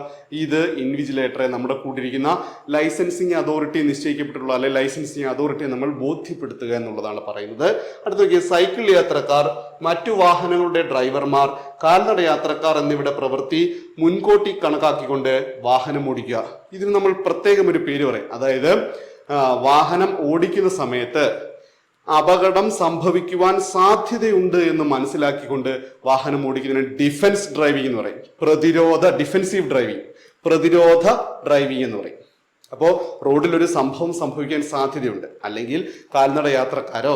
ഇത് ഇൻവിജിലേറ്ററെ നമ്മുടെ കൂട്ടിരിക്കുന്ന ലൈസൻസിങ് അതോറിറ്റി നിശ്ചയിക്കപ്പെട്ടിട്ടുള്ള അല്ലെങ്കിൽ ലൈസൻസിങ് അതോറിറ്റിയെ നമ്മൾ ബോധ്യപ്പെടുത്തുക എന്നുള്ളതാണ് പറയുന്നത്. അടുത്ത, സൈക്കിൾ യാത്രക്കാർ, മറ്റു വാഹനങ്ങളുടെ ഡ്രൈവർമാർ, കാൽനട യാത്രക്കാർ എന്നിവയുടെ പ്രവൃത്തി മുൻകൂട്ടി കണക്കാക്കിക്കൊണ്ട് വാഹനം ഓടിക്കുക. ഇതിന് നമ്മൾ പ്രത്യേകം ഒരു പേര് പറയും. അതായത് വാഹനം ഓടിക്കുന്ന സമയത്ത് അപകടം സംഭവിക്കുവാൻ സാധ്യതയുണ്ട് എന്ന് മനസ്സിലാക്കിക്കൊണ്ട് വാഹനം ഓടിക്കുന്നതിന് ഡിഫൻസ് ഡ്രൈവിംഗ് എന്ന് പറയും. ഡിഫൻസീവ് ഡ്രൈവിംഗ്, പ്രതിരോധ ഡ്രൈവിംഗ് എന്ന് പറയും. അപ്പോൾ റോഡിൽ ഒരു സംഭവം സംഭവിക്കാൻ സാധ്യതയുണ്ട്, അല്ലെങ്കിൽ കാൽനട യാത്രക്കാരോ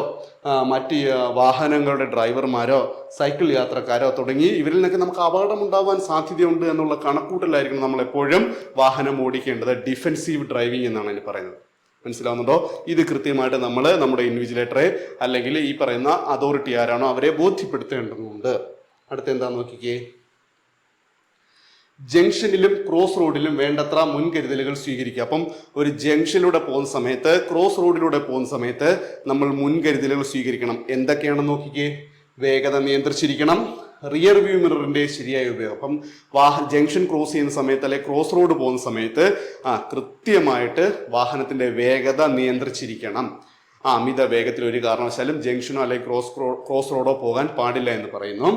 മറ്റ് വാഹനങ്ങളുടെ ഡ്രൈവർമാരോ സൈക്കിൾ യാത്രക്കാരോ തുടങ്ങി ഇവരിൽ നിന്നൊക്കെ നമുക്ക് അപകടം ഉണ്ടാവാൻ സാധ്യതയുണ്ട് എന്നുള്ള കണക്കൂട്ടലായിരിക്കണം നമ്മൾ എപ്പോഴും വാഹനം ഓടിക്കേണ്ടത്. ഡിഫെൻസീവ് ഡ്രൈവിംഗ് എന്നാണ് അതിന് പറയുന്നത്. മനസ്സിലാവുന്നുണ്ടോ? ഇത് കൃത്യമായിട്ട് നമ്മൾ നമ്മുടെ ഇൻവിജിലേറ്ററെ അല്ലെങ്കിൽ ഈ പറയുന്ന അതോറിറ്റി ആരാണോ അവരെ ബോധ്യപ്പെടുത്തേണ്ടതുണ്ട്. അടുത്ത എന്താ നോക്കിക്കേ, ജംഗ്ഷനിലും ക്രോസ് റോഡിലും വേണ്ടത്ര മുൻകരുതലുകൾ സ്വീകരിക്കുക. അപ്പം ഒരു ജംഗ്ഷനിലൂടെ പോകുന്ന സമയത്ത്, ക്രോസ് റോഡിലൂടെ പോകുന്ന സമയത്ത് നമ്മൾ മുൻകരുതലുകൾ സ്വീകരിക്കണം. എന്തൊക്കെയാണെന്ന് നോക്കിക്കേ. വേഗത നിയന്ത്രിച്ചിരിക്കണം, റിയർ വ്യൂ മിററിന്റെ ശരിയായ ഉപയോഗം. അപ്പം ജംഗ്ഷൻ ക്രോസ് ചെയ്യുന്ന സമയത്ത് അല്ലെങ്കിൽ ക്രോസ് റോഡ് പോകുന്ന സമയത്ത് കൃത്യമായിട്ട് വാഹനത്തിന്റെ വേഗത നിയന്ത്രിച്ചിരിക്കണം. അമിത വേഗത്തിൽ ഒരു കാരണവശാലും ജംഗ്ഷനോ അല്ലെങ്കിൽ ക്രോസ് റോഡോ പോകാൻ പാടില്ല എന്ന് പറയുന്നു.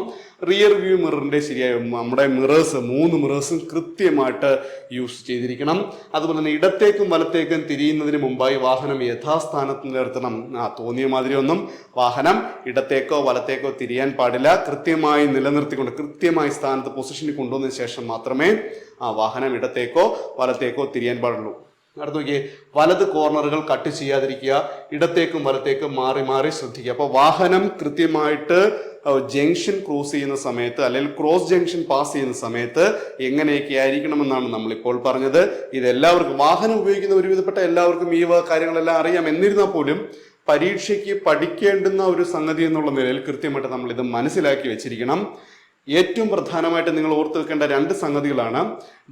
റിയർ വ്യൂ മിററിന്റെ ശരിയായ, നമ്മുടെ മിറേഴ്സ് 3 മിറേഴ്സും കൃത്യമായിട്ട് യൂസ് ചെയ്തിരിക്കണം. അതുപോലെ തന്നെ ഇടത്തേക്കും വലത്തേക്കും തിരിയുന്നതിന് മുമ്പായി വാഹനം യഥാസ്ഥാനത്ത് നിർത്തണം. തോന്നിയ മാതിരി ഒന്നും വാഹനം ഇടത്തേക്കോ വലത്തേക്കോ തിരിയാൻ പാടില്ല. കൃത്യമായി നിലനിർത്തിക്കൊണ്ട് കൃത്യമായി സ്ഥാനത്ത് പൊസിഷനിൽ കൊണ്ടുവന്നതിന് ശേഷം മാത്രമേ വാഹനം ഇടത്തേക്കോ വലത്തേക്കോ തിരിയാൻ പാടുള്ളൂ. അടുത്ത് നോക്കിയേ, വലത് കോർണറുകൾ കട്ട് ചെയ്യാതിരിക്കുക, ഇടത്തേക്കും വലത്തേക്കും മാറി മാറി ശ്രദ്ധിക്കുക. അപ്പോൾ വാഹനം കൃത്യമായിട്ട് ജംഗ്ഷൻ ക്രോസ് ചെയ്യുന്ന സമയത്ത് അല്ലെങ്കിൽ ക്രോസ് ജംഗ്ഷൻ പാസ് ചെയ്യുന്ന സമയത്ത് എങ്ങനെയൊക്കെ ആയിരിക്കണമെന്നാണ് നമ്മളിപ്പോൾ പറഞ്ഞത്. ഇതെല്ലാവർക്കും, വാഹനം ഉപയോഗിക്കുന്ന ഒരുവിധപ്പെട്ട എല്ലാവർക്കും ഈ കാര്യങ്ങളെല്ലാം അറിയാം. എന്നിരുന്നാൽ പോലും പരീക്ഷയ്ക്ക് പഠിക്കേണ്ടുന്ന ഒരു സംഗതി എന്നുള്ള നിലയിൽ കൃത്യമായിട്ട് നമ്മൾ ഇത് മനസ്സിലാക്കി വെച്ചിരിക്കണം. ഏറ്റവും പ്രധാനമായിട്ട് നിങ്ങൾ ഓർത്ത് വെക്കേണ്ട 2 സംഗതികളാണ്.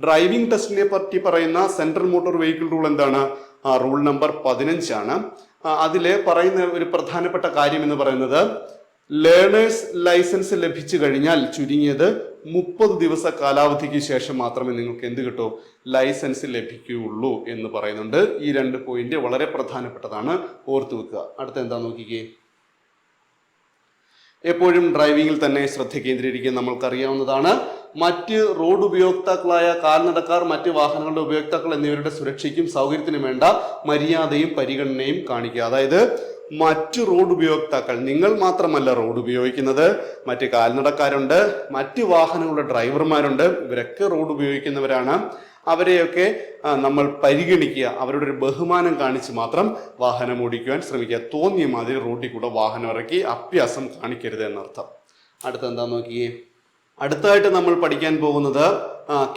ഡ്രൈവിംഗ് ടെസ്റ്റിനെ പറ്റി പറയുന്ന സെൻട്രൽ മോട്ടോർ വെഹിക്കിൾ റൂൾ എന്താണ്? റൂൾ നമ്പർ 15 ആണ്. അതിൽ പറയുന്ന ഒരു പ്രധാനപ്പെട്ട കാര്യം എന്ന് പറയുന്നത്, ലേണേഴ്സ് ലൈസൻസ് ലഭിച്ചു കഴിഞ്ഞാൽ ചുരുങ്ങിയത് 30 ദിവസ കാലാവധിക്ക് ശേഷം മാത്രമേ നിങ്ങൾക്ക് എന്ത് കിട്ടൂ, ലൈസൻസ് ലഭിക്കുകയുള്ളൂ എന്ന് പറയുന്നുണ്ട്. ഈ 2 പോയിന്റ് വളരെ പ്രധാനപ്പെട്ടതാണ്, ഓർത്തു വെക്കുക. അടുത്ത എന്താ നോക്കിക്കേ. എപ്പോഴും ഡ്രൈവിംഗിൽ തന്നെ ശ്രദ്ധ കേന്ദ്രീകരിക്കാൻ നമ്മൾക്കറിയാവുന്നതാണ്. മറ്റ് റോഡ് ഉപയോക്താക്കളായ കാൽനടക്കാർ, മറ്റ് വാഹനങ്ങളുടെ ഉപയോക്താക്കൾ എന്നിവരുടെ സുരക്ഷയ്ക്കും സൗകര്യത്തിനും വേണ്ട മര്യാദയും പരിഗണനയും കാണിക്കുക. അതായത് മറ്റു റോഡ് ഉപയോക്താക്കൾ, നിങ്ങൾ മാത്രമല്ല റോഡ് ഉപയോഗിക്കുന്നത്, മറ്റ് കാൽനടക്കാരുണ്ട്, മറ്റ് വാഹനങ്ങളുടെ ഡ്രൈവർമാരുണ്ട്, ഇവരൊക്കെ റോഡ് ഉപയോഗിക്കുന്നവരാണ്. അവരെയൊക്കെ നമ്മൾ പരിഗണിക്കുക, അവരുടെ ഒരു ബഹുമാനം കാണിച്ച് മാത്രം വാഹനം ഓടിക്കുവാൻ ശ്രമിക്കുക. തോന്നിയ മാതിരി റോഡിൽ കൂടെ വാഹനം ഇറക്കി അഭ്യാസം കാണിക്കരുത് എന്നർത്ഥം. അടുത്ത എന്താ നോക്കിയേ. അടുത്തായിട്ട് നമ്മൾ പഠിക്കാൻ പോകുന്നത്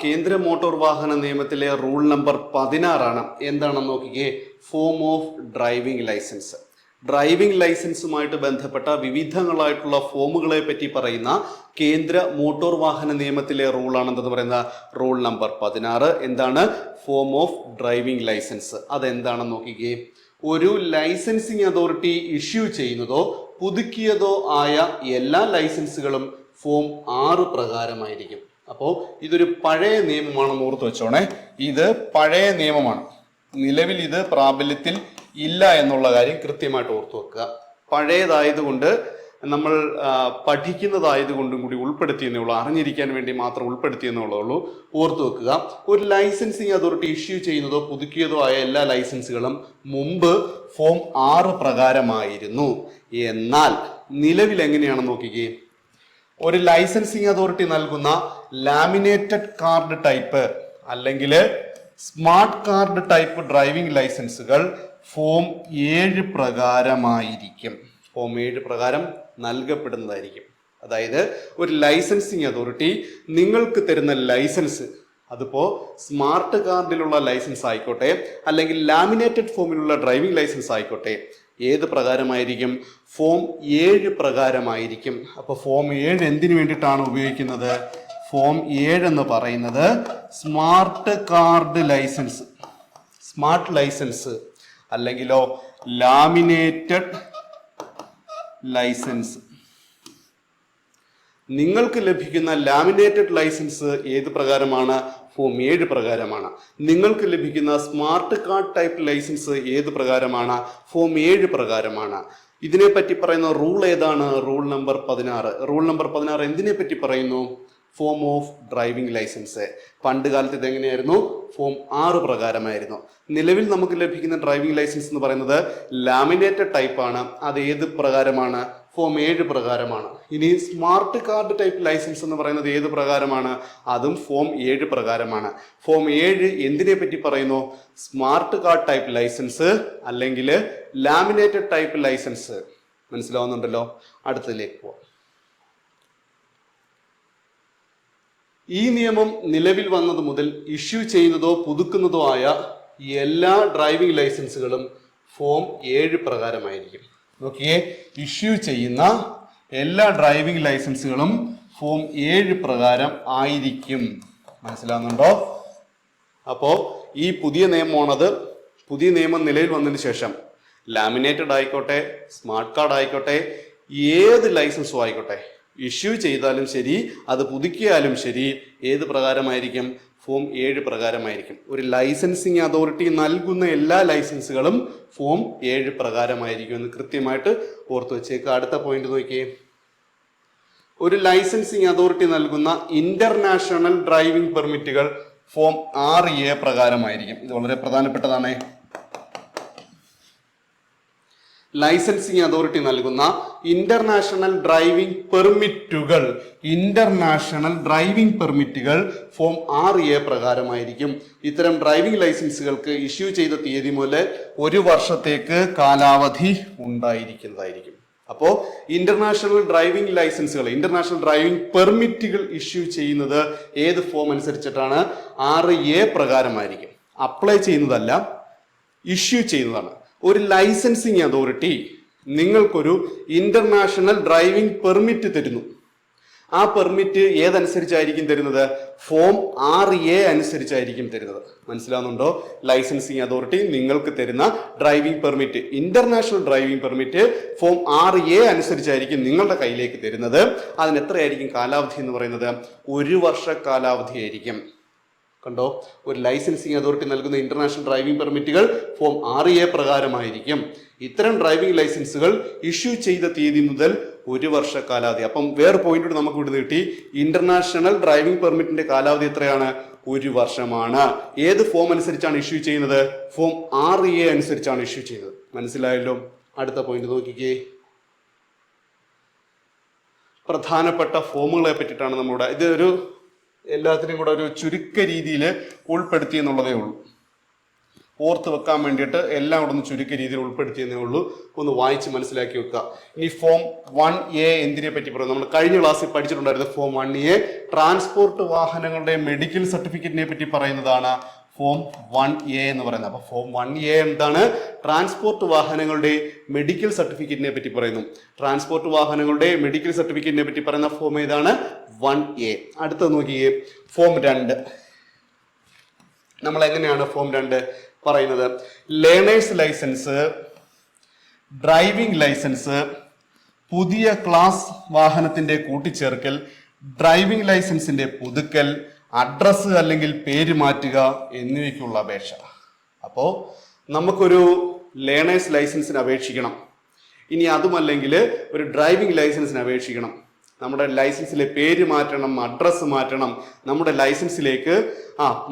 കേന്ദ്ര മോട്ടോർ വാഹന നിയമത്തിലെ റൂൾ നമ്പർ 16 ആണ്. എന്താണെന്ന് നോക്കിക്കേ, form of driving licence. Driving ലൈസൻസുമായിട്ട് ബന്ധപ്പെട്ട വിവിധങ്ങളായിട്ടുള്ള ഫോമുകളെ പറ്റി പറയുന്ന കേന്ദ്ര മോട്ടോർ വാഹന നിയമത്തിലെ റൂളാണ് എന്തെന്ന് പറയുന്ന റൂൾ നമ്പർ 16. എന്താണ്? Form of driving licence. അതെന്താണെന്ന് നോക്കിക്കേ. ഒരു ലൈസൻസിങ് അതോറിറ്റി ഇഷ്യൂ ചെയ്യുന്നതോ പുതുക്കിയതോ ആയ എല്ലാ ലൈസൻസുകളും ഫോം 6 പ്രകാരമായിരിക്കും. അപ്പോൾ ഇതൊരു പഴയ നിയമമാണെന്ന് ഓർത്ത് വെച്ചോണേ. ഇത് പഴയ നിയമമാണ്, നിലവിൽ ഇത് പ്രാബല്യത്തിൽ ഇല്ല എന്നുള്ള കാര്യം കൃത്യമായിട്ട് ഓർത്തു വെക്കുക. പഴയതായതുകൊണ്ട് നമ്മൾ പഠിക്കുന്നതായതുകൊണ്ടും കൂടി ഉൾപ്പെടുത്തിയെന്നേ ഉള്ളൂ, അറിഞ്ഞിരിക്കാൻ വേണ്ടി മാത്രം ഉൾപ്പെടുത്തിയെന്നുള്ളേ ഉള്ളൂ. ഓർത്തു വെക്കുക, ഒരു ലൈസൻസിങ് അതോറിറ്റി ഇഷ്യൂ ചെയ്യുന്നതോ പുതുക്കിയതോ ആയ എല്ലാ ലൈസൻസുകളും മുമ്പ് ഫോം 6 പ്രകാരമായിരുന്നു. എന്നാൽ നിലവിൽ എങ്ങനെയാണെന്ന് നോക്കിക്കേ. ഒരു ലൈസൻസിങ് അതോറിറ്റി നൽകുന്ന ലാമിനേറ്റഡ് കാർഡ് ടൈപ്പ് അല്ലെങ്കിൽ സ്മാർട്ട് കാർഡ് ടൈപ്പ് ഡ്രൈവിംഗ് ലൈസൻസുകൾ ഫോം 7 പ്രകാരമായിരിക്കും. ഫോം 7 പ്രകാരം നൽകപ്പെടുന്നതായിരിക്കും. അതായത് ഒരു ലൈസൻസിങ് അതോറിറ്റി നിങ്ങൾക്ക് തരുന്ന ലൈസൻസ്, അതിപ്പോ സ്മാർട്ട് കാർഡിലുള്ള ലൈസൻസ് ആയിക്കോട്ടെ അല്ലെങ്കിൽ ലാമിനേറ്റഡ് ഫോമിലുള്ള ഡ്രൈവിംഗ് ലൈസൻസ് ആയിക്കോട്ടെ, ഏത് പ്രകാരമായിരിക്കും? ഫോം 7 പ്രകാരമായിരിക്കും. അപ്പോൾ ഫോം 7 എന്തിനു വേണ്ടിയിട്ടാണ് ഉപയോഗിക്കുന്നത്? ഫോം 7 എന്ന് പറയുന്നത് smart card licence, smart licence അല്ലെങ്കിലോ ലാമിനേറ്റഡ് ലൈസൻസ്. നിങ്ങൾക്ക് ലഭിക്കുന്ന ലാമിനേറ്റഡ് ലൈസൻസ് ഏത് പ്രകാരമാണ്? ഫോം 7 പ്രകാരമാണ്. നിങ്ങൾക്ക് ലഭിക്കുന്ന സ്മാർട്ട് കാർഡ് ടൈപ്പ് ലൈസൻസ് ഏത് പ്രകാരമാണ്? ഫോം 7 പ്രകാരമാണ്. ഇതിനെപ്പറ്റി പറയുന്ന റൂൾ ഏതാണ്? Rule number 16. റൂൾ നമ്പർ 16 എന്തിനെ പറ്റി പറയുന്നു? Form of driving licence. പണ്ട് കാലത്ത് ഇതെങ്ങനെയായിരുന്നു? ഫോം 6 പ്രകാരമായിരുന്നു. നിലവിൽ നമുക്ക് ലഭിക്കുന്ന ഡ്രൈവിംഗ് ലൈസൻസ് എന്ന് പറയുന്നത് ലാമിനേറ്റഡ് ടൈപ്പ് ആണ്. അത് ഏത് പ്രകാരമാണ്? ഫോം 7 പ്രകാരമാണ്. ഇനി സ്മാർട്ട് കാർഡ് ടൈപ്പ് ലൈസൻസ് എന്ന് പറയുന്നത് ഏത് പ്രകാരമാണ്? അതും ഫോം 7 പ്രകാരമാണ്. ഫോം 7 എന്തിനെ പറ്റി പറയുന്നു? സ്മാർട്ട് കാർഡ് ടൈപ്പ് ലൈസൻസ് അല്ലെങ്കിൽ ലാമിനേറ്റഡ് ടൈപ്പ് ലൈസൻസ്. മനസ്സിലാവുന്നുണ്ടല്ലോ? അടുത്തതിലേക്ക് പോവാം. ഈ നിയമം നിലവിൽ വന്നത് മുതൽ ഇഷ്യൂ ചെയ്യുന്നതോ പുതുക്കുന്നതോ ആയ എല്ലാ ഡ്രൈവിംഗ് ലൈസൻസുകളും ഫോം 7 പ്രകാരമായിരിക്കും. നോക്കിയേ, ഇഷ്യൂ ചെയ്യുന്ന എല്ലാ ഡ്രൈവിംഗ് ലൈസൻസുകളും ഫോം 7 പ്രകാരം ആയിരിക്കും. മനസ്സിലാവുന്നുണ്ടോ? അപ്പോൾ ഈ പുതിയ നിയമമാണത്. പുതിയ നിയമം നിലവിൽ വന്നതിന് ശേഷം ലാമിനേറ്റഡ് ആയിക്കോട്ടെ, സ്മാർട്ട് കാർഡ് ആയിക്കോട്ടെ, ഏത് ലൈസൻസും ആയിക്കോട്ടെ, ഇഷ്യൂ ചെയ്താലും ശരി, അത് പുതുക്കിയാലും ശരി, ഏത് പ്രകാരമായിരിക്കും? ഫോം 7 പ്രകാരമായിരിക്കും. ഒരു ലൈസൻസിങ് അതോറിറ്റി നൽകുന്ന എല്ലാ ലൈസൻസുകളും ഫോം 7 പ്രകാരമായിരിക്കും എന്ന് കൃത്യമായിട്ട് ഓർത്തു വെച്ചേക്കുക. അടുത്ത പോയിന്റ് നോക്കിയേ. ഒരു ലൈസൻസിങ് അതോറിറ്റി നൽകുന്ന ഇന്റർനാഷണൽ ഡ്രൈവിംഗ് പെർമിറ്റുകൾ ഫോം 6A പ്രകാരമായിരിക്കും. ഇത് വളരെ പ്രധാനപ്പെട്ടതാണ്. ലൈസൻസിങ് അതോറിറ്റി നൽകുന്ന ഇന്റർനാഷണൽ ഡ്രൈവിംഗ് പെർമിറ്റുകൾ ഫോം 6A പ്രകാരമായിരിക്കും. ഇത്തരം ഡ്രൈവിംഗ് ലൈസൻസുകൾക്ക് ഇഷ്യൂ ചെയ്ത തീയതി മുതൽ 1 വർഷത്തേക്ക് കാലാവധി ഉണ്ടായിരിക്കുന്നതായിരിക്കും. അപ്പോൾ ഇന്റർനാഷണൽ ഡ്രൈവിംഗ് ലൈസൻസുകൾ, ഇന്റർനാഷണൽ ഡ്രൈവിംഗ് പെർമിറ്റുകൾ ഇഷ്യൂ ചെയ്യുന്നത് ഏത് ഫോം അനുസരിച്ചിട്ടാണ്? 6A പ്രകാരമായിരിക്കും. അപ്ലൈ ചെയ്യുന്നതല്ല, ഇഷ്യൂ ചെയ്യുന്നതാണ്. ഒരു ലൈസൻസിങ് അതോറിറ്റി നിങ്ങൾക്കൊരു ഇന്റർനാഷണൽ ഡ്രൈവിംഗ് പെർമിറ്റ് തരുന്നു. ആ പെർമിറ്റ് ഏതനുസരിച്ചായിരിക്കും തരുന്നത്? ഫോം 6A അനുസരിച്ചായിരിക്കും തരുന്നത്. മനസ്സിലാവുന്നുണ്ടോ? ലൈസൻസിങ് അതോറിറ്റി നിങ്ങൾക്ക് തരുന്ന driving permit, international driving permit form 6A അനുസരിച്ചായിരിക്കും നിങ്ങളുടെ കയ്യിലേക്ക് തരുന്നത്. അതിന് എത്രയായിരിക്കും കാലാവധി എന്ന് പറയുന്നത്? 1 വർഷ കാലാവധി ആയിരിക്കും. കണ്ടോ? ഒരു ലൈസൻസിങ് അതോറിറ്റി നൽകുന്ന ഇന്റർനാഷണൽ ഡ്രൈവിംഗ് പെർമിറ്റുകൾ ഫോം 6A പ്രകാരമായിരിക്കും. ഇത്തരം ഡ്രൈവിംഗ് ലൈസൻസുകൾ ഇഷ്യൂ ചെയ്ത തീയതി മുതൽ 1 വർഷ കാലാവധി. അപ്പം വേറെ പോയിന്റ് നമുക്ക് ഇവിടെ കിട്ടി. ഇന്റർനാഷണൽ ഡ്രൈവിംഗ് പെർമിറ്റിന്റെ കാലാവധി എത്രയാണ്? 1 വർഷമാണ്. ഏത് ഫോം അനുസരിച്ചാണ് ഇഷ്യൂ ചെയ്യുന്നത്? ഫോം 6A അനുസരിച്ചാണ് ഇഷ്യൂ ചെയ്യുന്നത്. മനസ്സിലായല്ലോ? അടുത്ത പോയിന്റ് നോക്കിക്കേ. പ്രധാനപ്പെട്ട ഫോമുകളെ പറ്റിയിട്ടാണ് നമ്മളിവിടെ, ഇതൊരു എല്ലാത്തിനും കൂടെ ഒരു ചുരുക്ക രീതിയിൽ ഉൾപ്പെടുത്തി എന്നുള്ളതേ ഉള്ളൂ. ഓർത്ത് വെക്കാൻ വേണ്ടിയിട്ട് എല്ലാം കൂടെ ഒന്ന് ചുരുക്ക രീതിയിൽ ഉൾപ്പെടുത്തിയെന്നേ ഉള്ളൂ. ഒന്ന് വായിച്ച് മനസ്സിലാക്കി വെക്കുക. ഇനി ഫോം 1A എന്തിനെ പറ്റി പറയും? നമ്മൾ കഴിഞ്ഞ ക്ലാസ്സിൽ പഠിച്ചിട്ടുണ്ടായിരുന്നു. ഫോം 1A ട്രാൻസ്പോർട്ട് വാഹനങ്ങളുടെ മെഡിക്കൽ സർട്ടിഫിക്കറ്റിനെ പറ്റി പറയുന്നതാണ് ഫോം 1A എന്ന് പറയുന്നത്. അപ്പൊ ഫോം 1A എന്താണ്? ട്രാൻസ്പോർട്ട് വാഹനങ്ങളുടെ മെഡിക്കൽ സർട്ടിഫിക്കറ്റിനെ പറ്റി പറയുന്നു. ട്രാൻസ്പോർട്ട് വാഹനങ്ങളുടെ മെഡിക്കൽ സർട്ടിഫിക്കറ്റിനെ പറ്റി പറയുന്ന ഫോം ഏതാണ്? 1A. അടുത്തത് നോക്കിയേ, ഫോം 2. നമ്മൾ എങ്ങനെയാണ് ഫോം 2 പറയുന്നത്? ലേണേഴ്സ് ലൈസൻസ്, ഡ്രൈവിംഗ് ലൈസൻസ്, പുതിയ ക്ലാസ് വാഹനത്തിന്റെ കൂട്ടിച്ചേർക്കൽ, ഡ്രൈവിംഗ് ലൈസൻസിന്റെ പുതുക്കൽ, അഡ്രസ്സ് അല്ലെങ്കിൽ പേര് മാറ്റുക എന്നിവയ്ക്കുള്ള അപേക്ഷ. അപ്പോൾ നമുക്കൊരു ലേണേഴ്സ് ലൈസൻസിന് അപേക്ഷിക്കണം. ഇനി അതുമല്ലെങ്കിൽ ഒരു ഡ്രൈവിംഗ് ലൈസൻസിന് അപേക്ഷിക്കണം. നമ്മുടെ ലൈസൻസിലെ പേര് മാറ്റണം, അഡ്രസ്സ് മാറ്റണം. നമ്മുടെ ലൈസൻസിലേക്ക്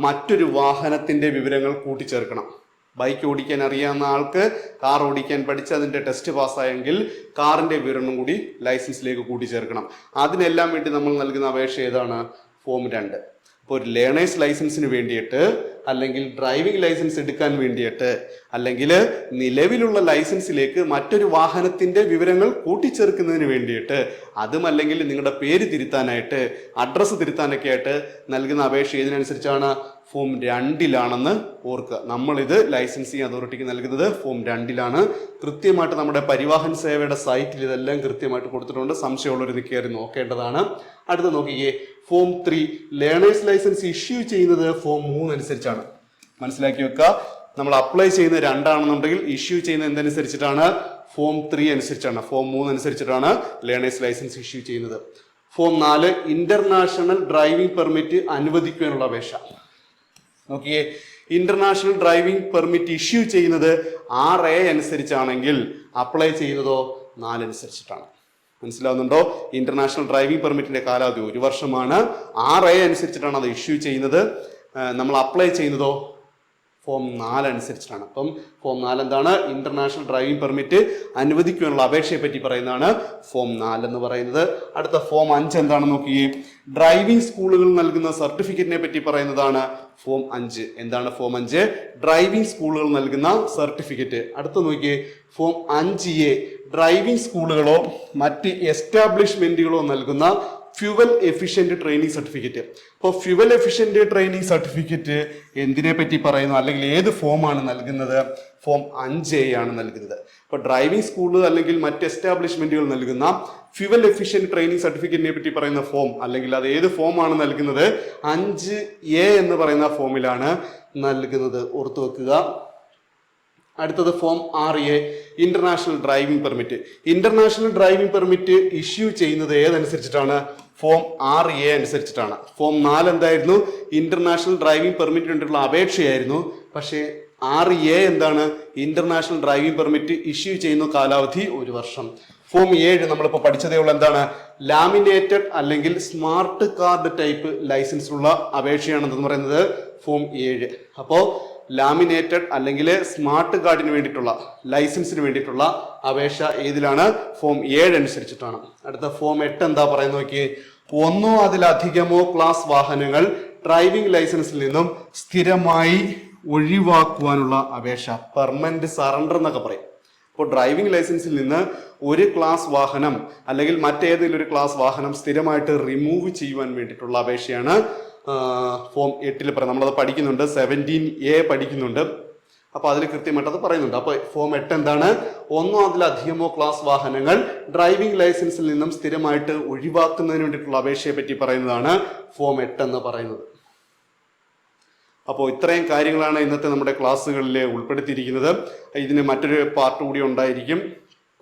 മറ്റൊരു വാഹനത്തിന്റെ വിവരങ്ങൾ കൂട്ടിച്ചേർക്കണം. ബൈക്ക് ഓടിക്കാൻ അറിയാവുന്ന ആൾക്ക് കാർ ഓടിക്കാൻ പഠിച്ച് അതിന്റെ ടെസ്റ്റ് പാസ്സായെങ്കിൽ കാറിന്റെ വിവരണം കൂടി ലൈസൻസിലേക്ക് കൂട്ടിച്ചേർക്കണം. അതിനെല്ലാം വേണ്ടി നമ്മൾ നൽകുന്ന അപേക്ഷ ഏതാണ്? ഫോം 2. ഇപ്പോൾ ഒരു ലേണേഴ്സ് ലൈസൻസിന് വേണ്ടിയിട്ട്, അല്ലെങ്കിൽ ഡ്രൈവിംഗ് ലൈസൻസ് എടുക്കാൻ വേണ്ടിയിട്ട്, അല്ലെങ്കിൽ നിലവിലുള്ള ലൈസൻസിലേക്ക് മറ്റൊരു വാഹനത്തിന്റെ വിവരങ്ങൾ കൂട്ടിച്ചേർക്കുന്നതിന് വേണ്ടിയിട്ട്, അതുമല്ലെങ്കിൽ നിങ്ങളുടെ പേര് തിരുത്താനായിട്ട്, അഡ്രസ്സ് തിരുത്താനൊക്കെ ആയിട്ട് നൽകുന്ന അപേക്ഷ ഏതിനനുസരിച്ചാണ്? ഫോം 2ലാണെന്ന് ഓർക്കുക. നമ്മളിത് ലൈസൻസിങ് അതോറിറ്റിക്ക് നൽകുന്നത് ഫോം 2ലാണ്. കൃത്യമായിട്ട് നമ്മുടെ പരിവാഹൻ സേവയുടെ സൈറ്റിൽ ഇതെല്ലാം കൃത്യമായിട്ട് കൊടുത്തിട്ടുണ്ട്. സംശയമുള്ളവർ കയറി നോക്കേണ്ടതാണ്. അടുത്ത നോക്കിയേ, ഫോം 3. ലേണേഴ്സ് ലൈസൻസ് ഇഷ്യൂ ചെയ്യുന്നത് ഫോം 3 അനുസരിച്ചാണ്. മനസ്സിലാക്കി വെക്കുക. നമ്മൾ അപ്ലൈ ചെയ്യുന്നത് 2 ആണെന്നുണ്ടെങ്കിൽ ഇഷ്യൂ ചെയ്യുന്നത് എന്തനുസരിച്ചിട്ടാണ്? ഫോം 3 അനുസരിച്ചാണ്. ഫോം 3 അനുസരിച്ചിട്ടാണ് ലേണേഴ്സ് ലൈസൻസ് ഇഷ്യൂ ചെയ്യുന്നത്. ഫോം 4. ഇന്റർനാഷണൽ ഡ്രൈവിംഗ് പെർമിറ്റ് അനുവദിക്കുവാനുള്ള അപേക്ഷ. നോക്കിയേ, ഇന്റർനാഷണൽ ഡ്രൈവിംഗ് പെർമിറ്റ് ഇഷ്യൂ ചെയ്യുന്നത് 6A അനുസരിച്ചാണെങ്കിൽ അപ്ലൈ ചെയ്യുന്നതോ 4 അനുസരിച്ചിട്ടാണ്. മനസ്സിലാവുന്നുണ്ടോ? ഇന്റർനാഷണൽ ഡ്രൈവിംഗ് പെർമിറ്റിന്റെ കാലാവധി 1 വർഷമാണ്. 6A അനുസരിച്ചിട്ടാണ് അത് ഇഷ്യൂ ചെയ്യുന്നത്. നമ്മൾ അപ്ലൈ ചെയ്യുന്നതോ ഫോം 4 അനുസരിച്ചിട്ടാണ്. അപ്പം ഫോം 4 എന്താണ്? ഇന്റർനാഷണൽ ഡ്രൈവിംഗ് പെർമിറ്റ് അനുവദിക്കുവാനുള്ള അപേക്ഷയെ പറ്റി പറയുന്നതാണ് ഫോം 4 എന്ന് പറയുന്നത്. അടുത്ത ഫോം 5 എന്താണെന്ന് നോക്കിയേ. ഡ്രൈവിംഗ് സ്കൂളുകൾ നൽകുന്ന സർട്ടിഫിക്കറ്റിനെ പറ്റി പറയുന്നതാണ് ഫോം 5. എന്താണ് ഫോം 5? ഡ്രൈവിംഗ് സ്കൂളുകൾ നൽകുന്ന സർട്ടിഫിക്കറ്റ്. അടുത്ത നോക്കിയേ ഫോം 5A, ഡ്രൈവിംഗ് സ്കൂളുകളോ മറ്റ് എസ്റ്റാബ്ലിഷ്മെന്റുകളോ നൽകുന്ന ഫ്യൂവൽ എഫിഷ്യന്റ് ട്രെയിനിങ് സർട്ടിഫിക്കറ്റ്. അപ്പോൾ ഫ്യൂവൽ എഫിഷ്യന്റ് ട്രെയിനിങ് സർട്ടിഫിക്കറ്റ് എന്തിനെ പറ്റി പറയുന്നു, അല്ലെങ്കിൽ ഏത് ഫോമാണ് നൽകുന്നത്? ഫോം 5A ആണ് നൽകുന്നത്. അപ്പോൾ ഡ്രൈവിംഗ് സ്കൂൾ അല്ലെങ്കിൽ മറ്റ് എസ്റ്റാബ്ലിഷ്മെന്റുകൾ നൽകുന്ന ഫ്യൂവൽ എഫിഷ്യന്റ് ട്രെയിനിങ് സർട്ടിഫിക്കറ്റിനെ പറ്റി പറയുന്ന ഫോം, അല്ലെങ്കിൽ അത് ഏത് ഫോമാണ് നൽകുന്നത്? 5A എന്ന് പറയുന്ന ഫോമിലാണ് നൽകുന്നത്. ഓർത്തു വെക്കുക. അടുത്തത് form 6A, international driving permit. International driving permit issue ചെയ്യുന്നത് ഏതനുസരിച്ചിട്ടാണ്? ഫോം 6A അനുസരിച്ചിട്ടാണ്. ഫോം 4 എന്തായിരുന്നു? ഇന്റർനാഷണൽ ഡ്രൈവിംഗ് പെർമിറ്റിന് വേണ്ടിയിട്ടുള്ള അപേക്ഷയായിരുന്നു. പക്ഷേ 6A എന്താണ്? ഇന്റർനാഷണൽ ഡ്രൈവിംഗ് പെർമിറ്റ് ഇഷ്യൂ ചെയ്യുന്ന കാലാവധി 1 വർഷം. ഫോം 7 നമ്മളിപ്പോൾ പഠിച്ചതേ ഉള്ളൂ. എന്താണ്? ലാമിനേറ്റഡ് അല്ലെങ്കിൽ സ്മാർട്ട് കാർഡ് ടൈപ്പ് ലൈസൻസിനുള്ള അപേക്ഷയാണെന്ന് പറയുന്നത് ഫോം 7. അപ്പോൾ ലാമിനേറ്റഡ് അല്ലെങ്കിൽ സ്മാർട്ട് കാർഡിന് വേണ്ടിയിട്ടുള്ള ലൈസൻസിന് വേണ്ടിയിട്ടുള്ള അപേക്ഷ ഏതിലാണ്? ഫോം 7 അനുസരിച്ചിട്ടാണ്. അടുത്ത ഫോം 8 എന്താ പറയുന്നത് നോക്കി. 1 അതിലധികമോ ക്ലാസ് വാഹനങ്ങൾ ഡ്രൈവിംഗ് ലൈസൻസിൽ നിന്നും സ്ഥിരമായി ഒഴിവാക്കുവാനുള്ള അപേക്ഷ, പെർമനന്റ് സറണ്ടർ എന്നൊക്കെ പറയും. അപ്പോൾ ഡ്രൈവിംഗ് ലൈസൻസിൽ നിന്ന് ഒരു ക്ലാസ് വാഹനം അല്ലെങ്കിൽ മറ്റേതെങ്കിലും ഒരു ക്ലാസ് വാഹനം സ്ഥിരമായിട്ട് റിമൂവ് ചെയ്യുവാൻ വേണ്ടിയിട്ടുള്ള അപേക്ഷയാണ് ഫോം 8 പറയാം. നമ്മളത് പഠിക്കുന്നുണ്ട്, 17A പഠിക്കുന്നുണ്ട്. അപ്പോൾ അതിൽ കൃത്യമായിട്ട് അത് പറയുന്നുണ്ട്. അപ്പോൾ ഫോം 8 എന്താണ്? 1 അതിലധികമോ ക്ലാസ് വാഹനങ്ങൾ ഡ്രൈവിംഗ് ലൈസൻസിൽ നിന്നും സ്ഥിരമായിട്ട് ഒഴിവാക്കുന്നതിന് വേണ്ടിയിട്ടുള്ള അപേക്ഷയെ പറ്റി പറയുന്നതാണ് ഫോം 8 എന്ന് പറയുന്നത്. അപ്പോൾ ഇത്രയും കാര്യങ്ങളാണ് ഇന്നത്തെ നമ്മുടെ ക്ലാസ്സുകളിൽ ഉൾപ്പെടുത്തിയിരിക്കുന്നത്. ഇതിന് മറ്റൊരു പാർട്ട് കൂടി ഉണ്ടായിരിക്കും.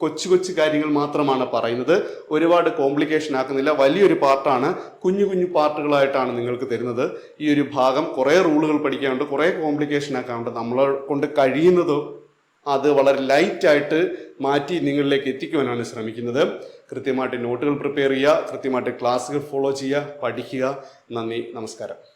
കൊച്ചു കൊച്ചു കാര്യങ്ങൾ മാത്രമാണ് പറയുന്നത്, ഒരുപാട് കോംപ്ലിക്കേഷൻ ആക്കുന്നില്ല. വലിയൊരു പാർട്ടാണ്, കുഞ്ഞു കുഞ്ഞു പാർട്ടുകളായിട്ടാണ് നിങ്ങൾക്ക് തരുന്നത്. ഈ ഒരു ഭാഗം കുറേ റൂളുകൾ പഠിക്കാനുണ്ട്, കുറേ കോംപ്ലിക്കേഷൻ ആക്കാനുണ്ട്. നമ്മളെ കൊണ്ട് കഴിയുന്നത് അത് വളരെ ലൈറ്റായിട്ട് മാറ്റി നിങ്ങളിലേക്ക് എത്തിക്കുവാനാണ് ശ്രമിക്കുന്നത്. കൃത്യമായിട്ട് നോട്ടുകൾ പ്രിപ്പയർ ചെയ്യുക, കൃത്യമായിട്ട് ക്ലാസ്സുകൾ ഫോളോ ചെയ്യുക, പഠിക്കുക. നന്ദി, നമസ്കാരം.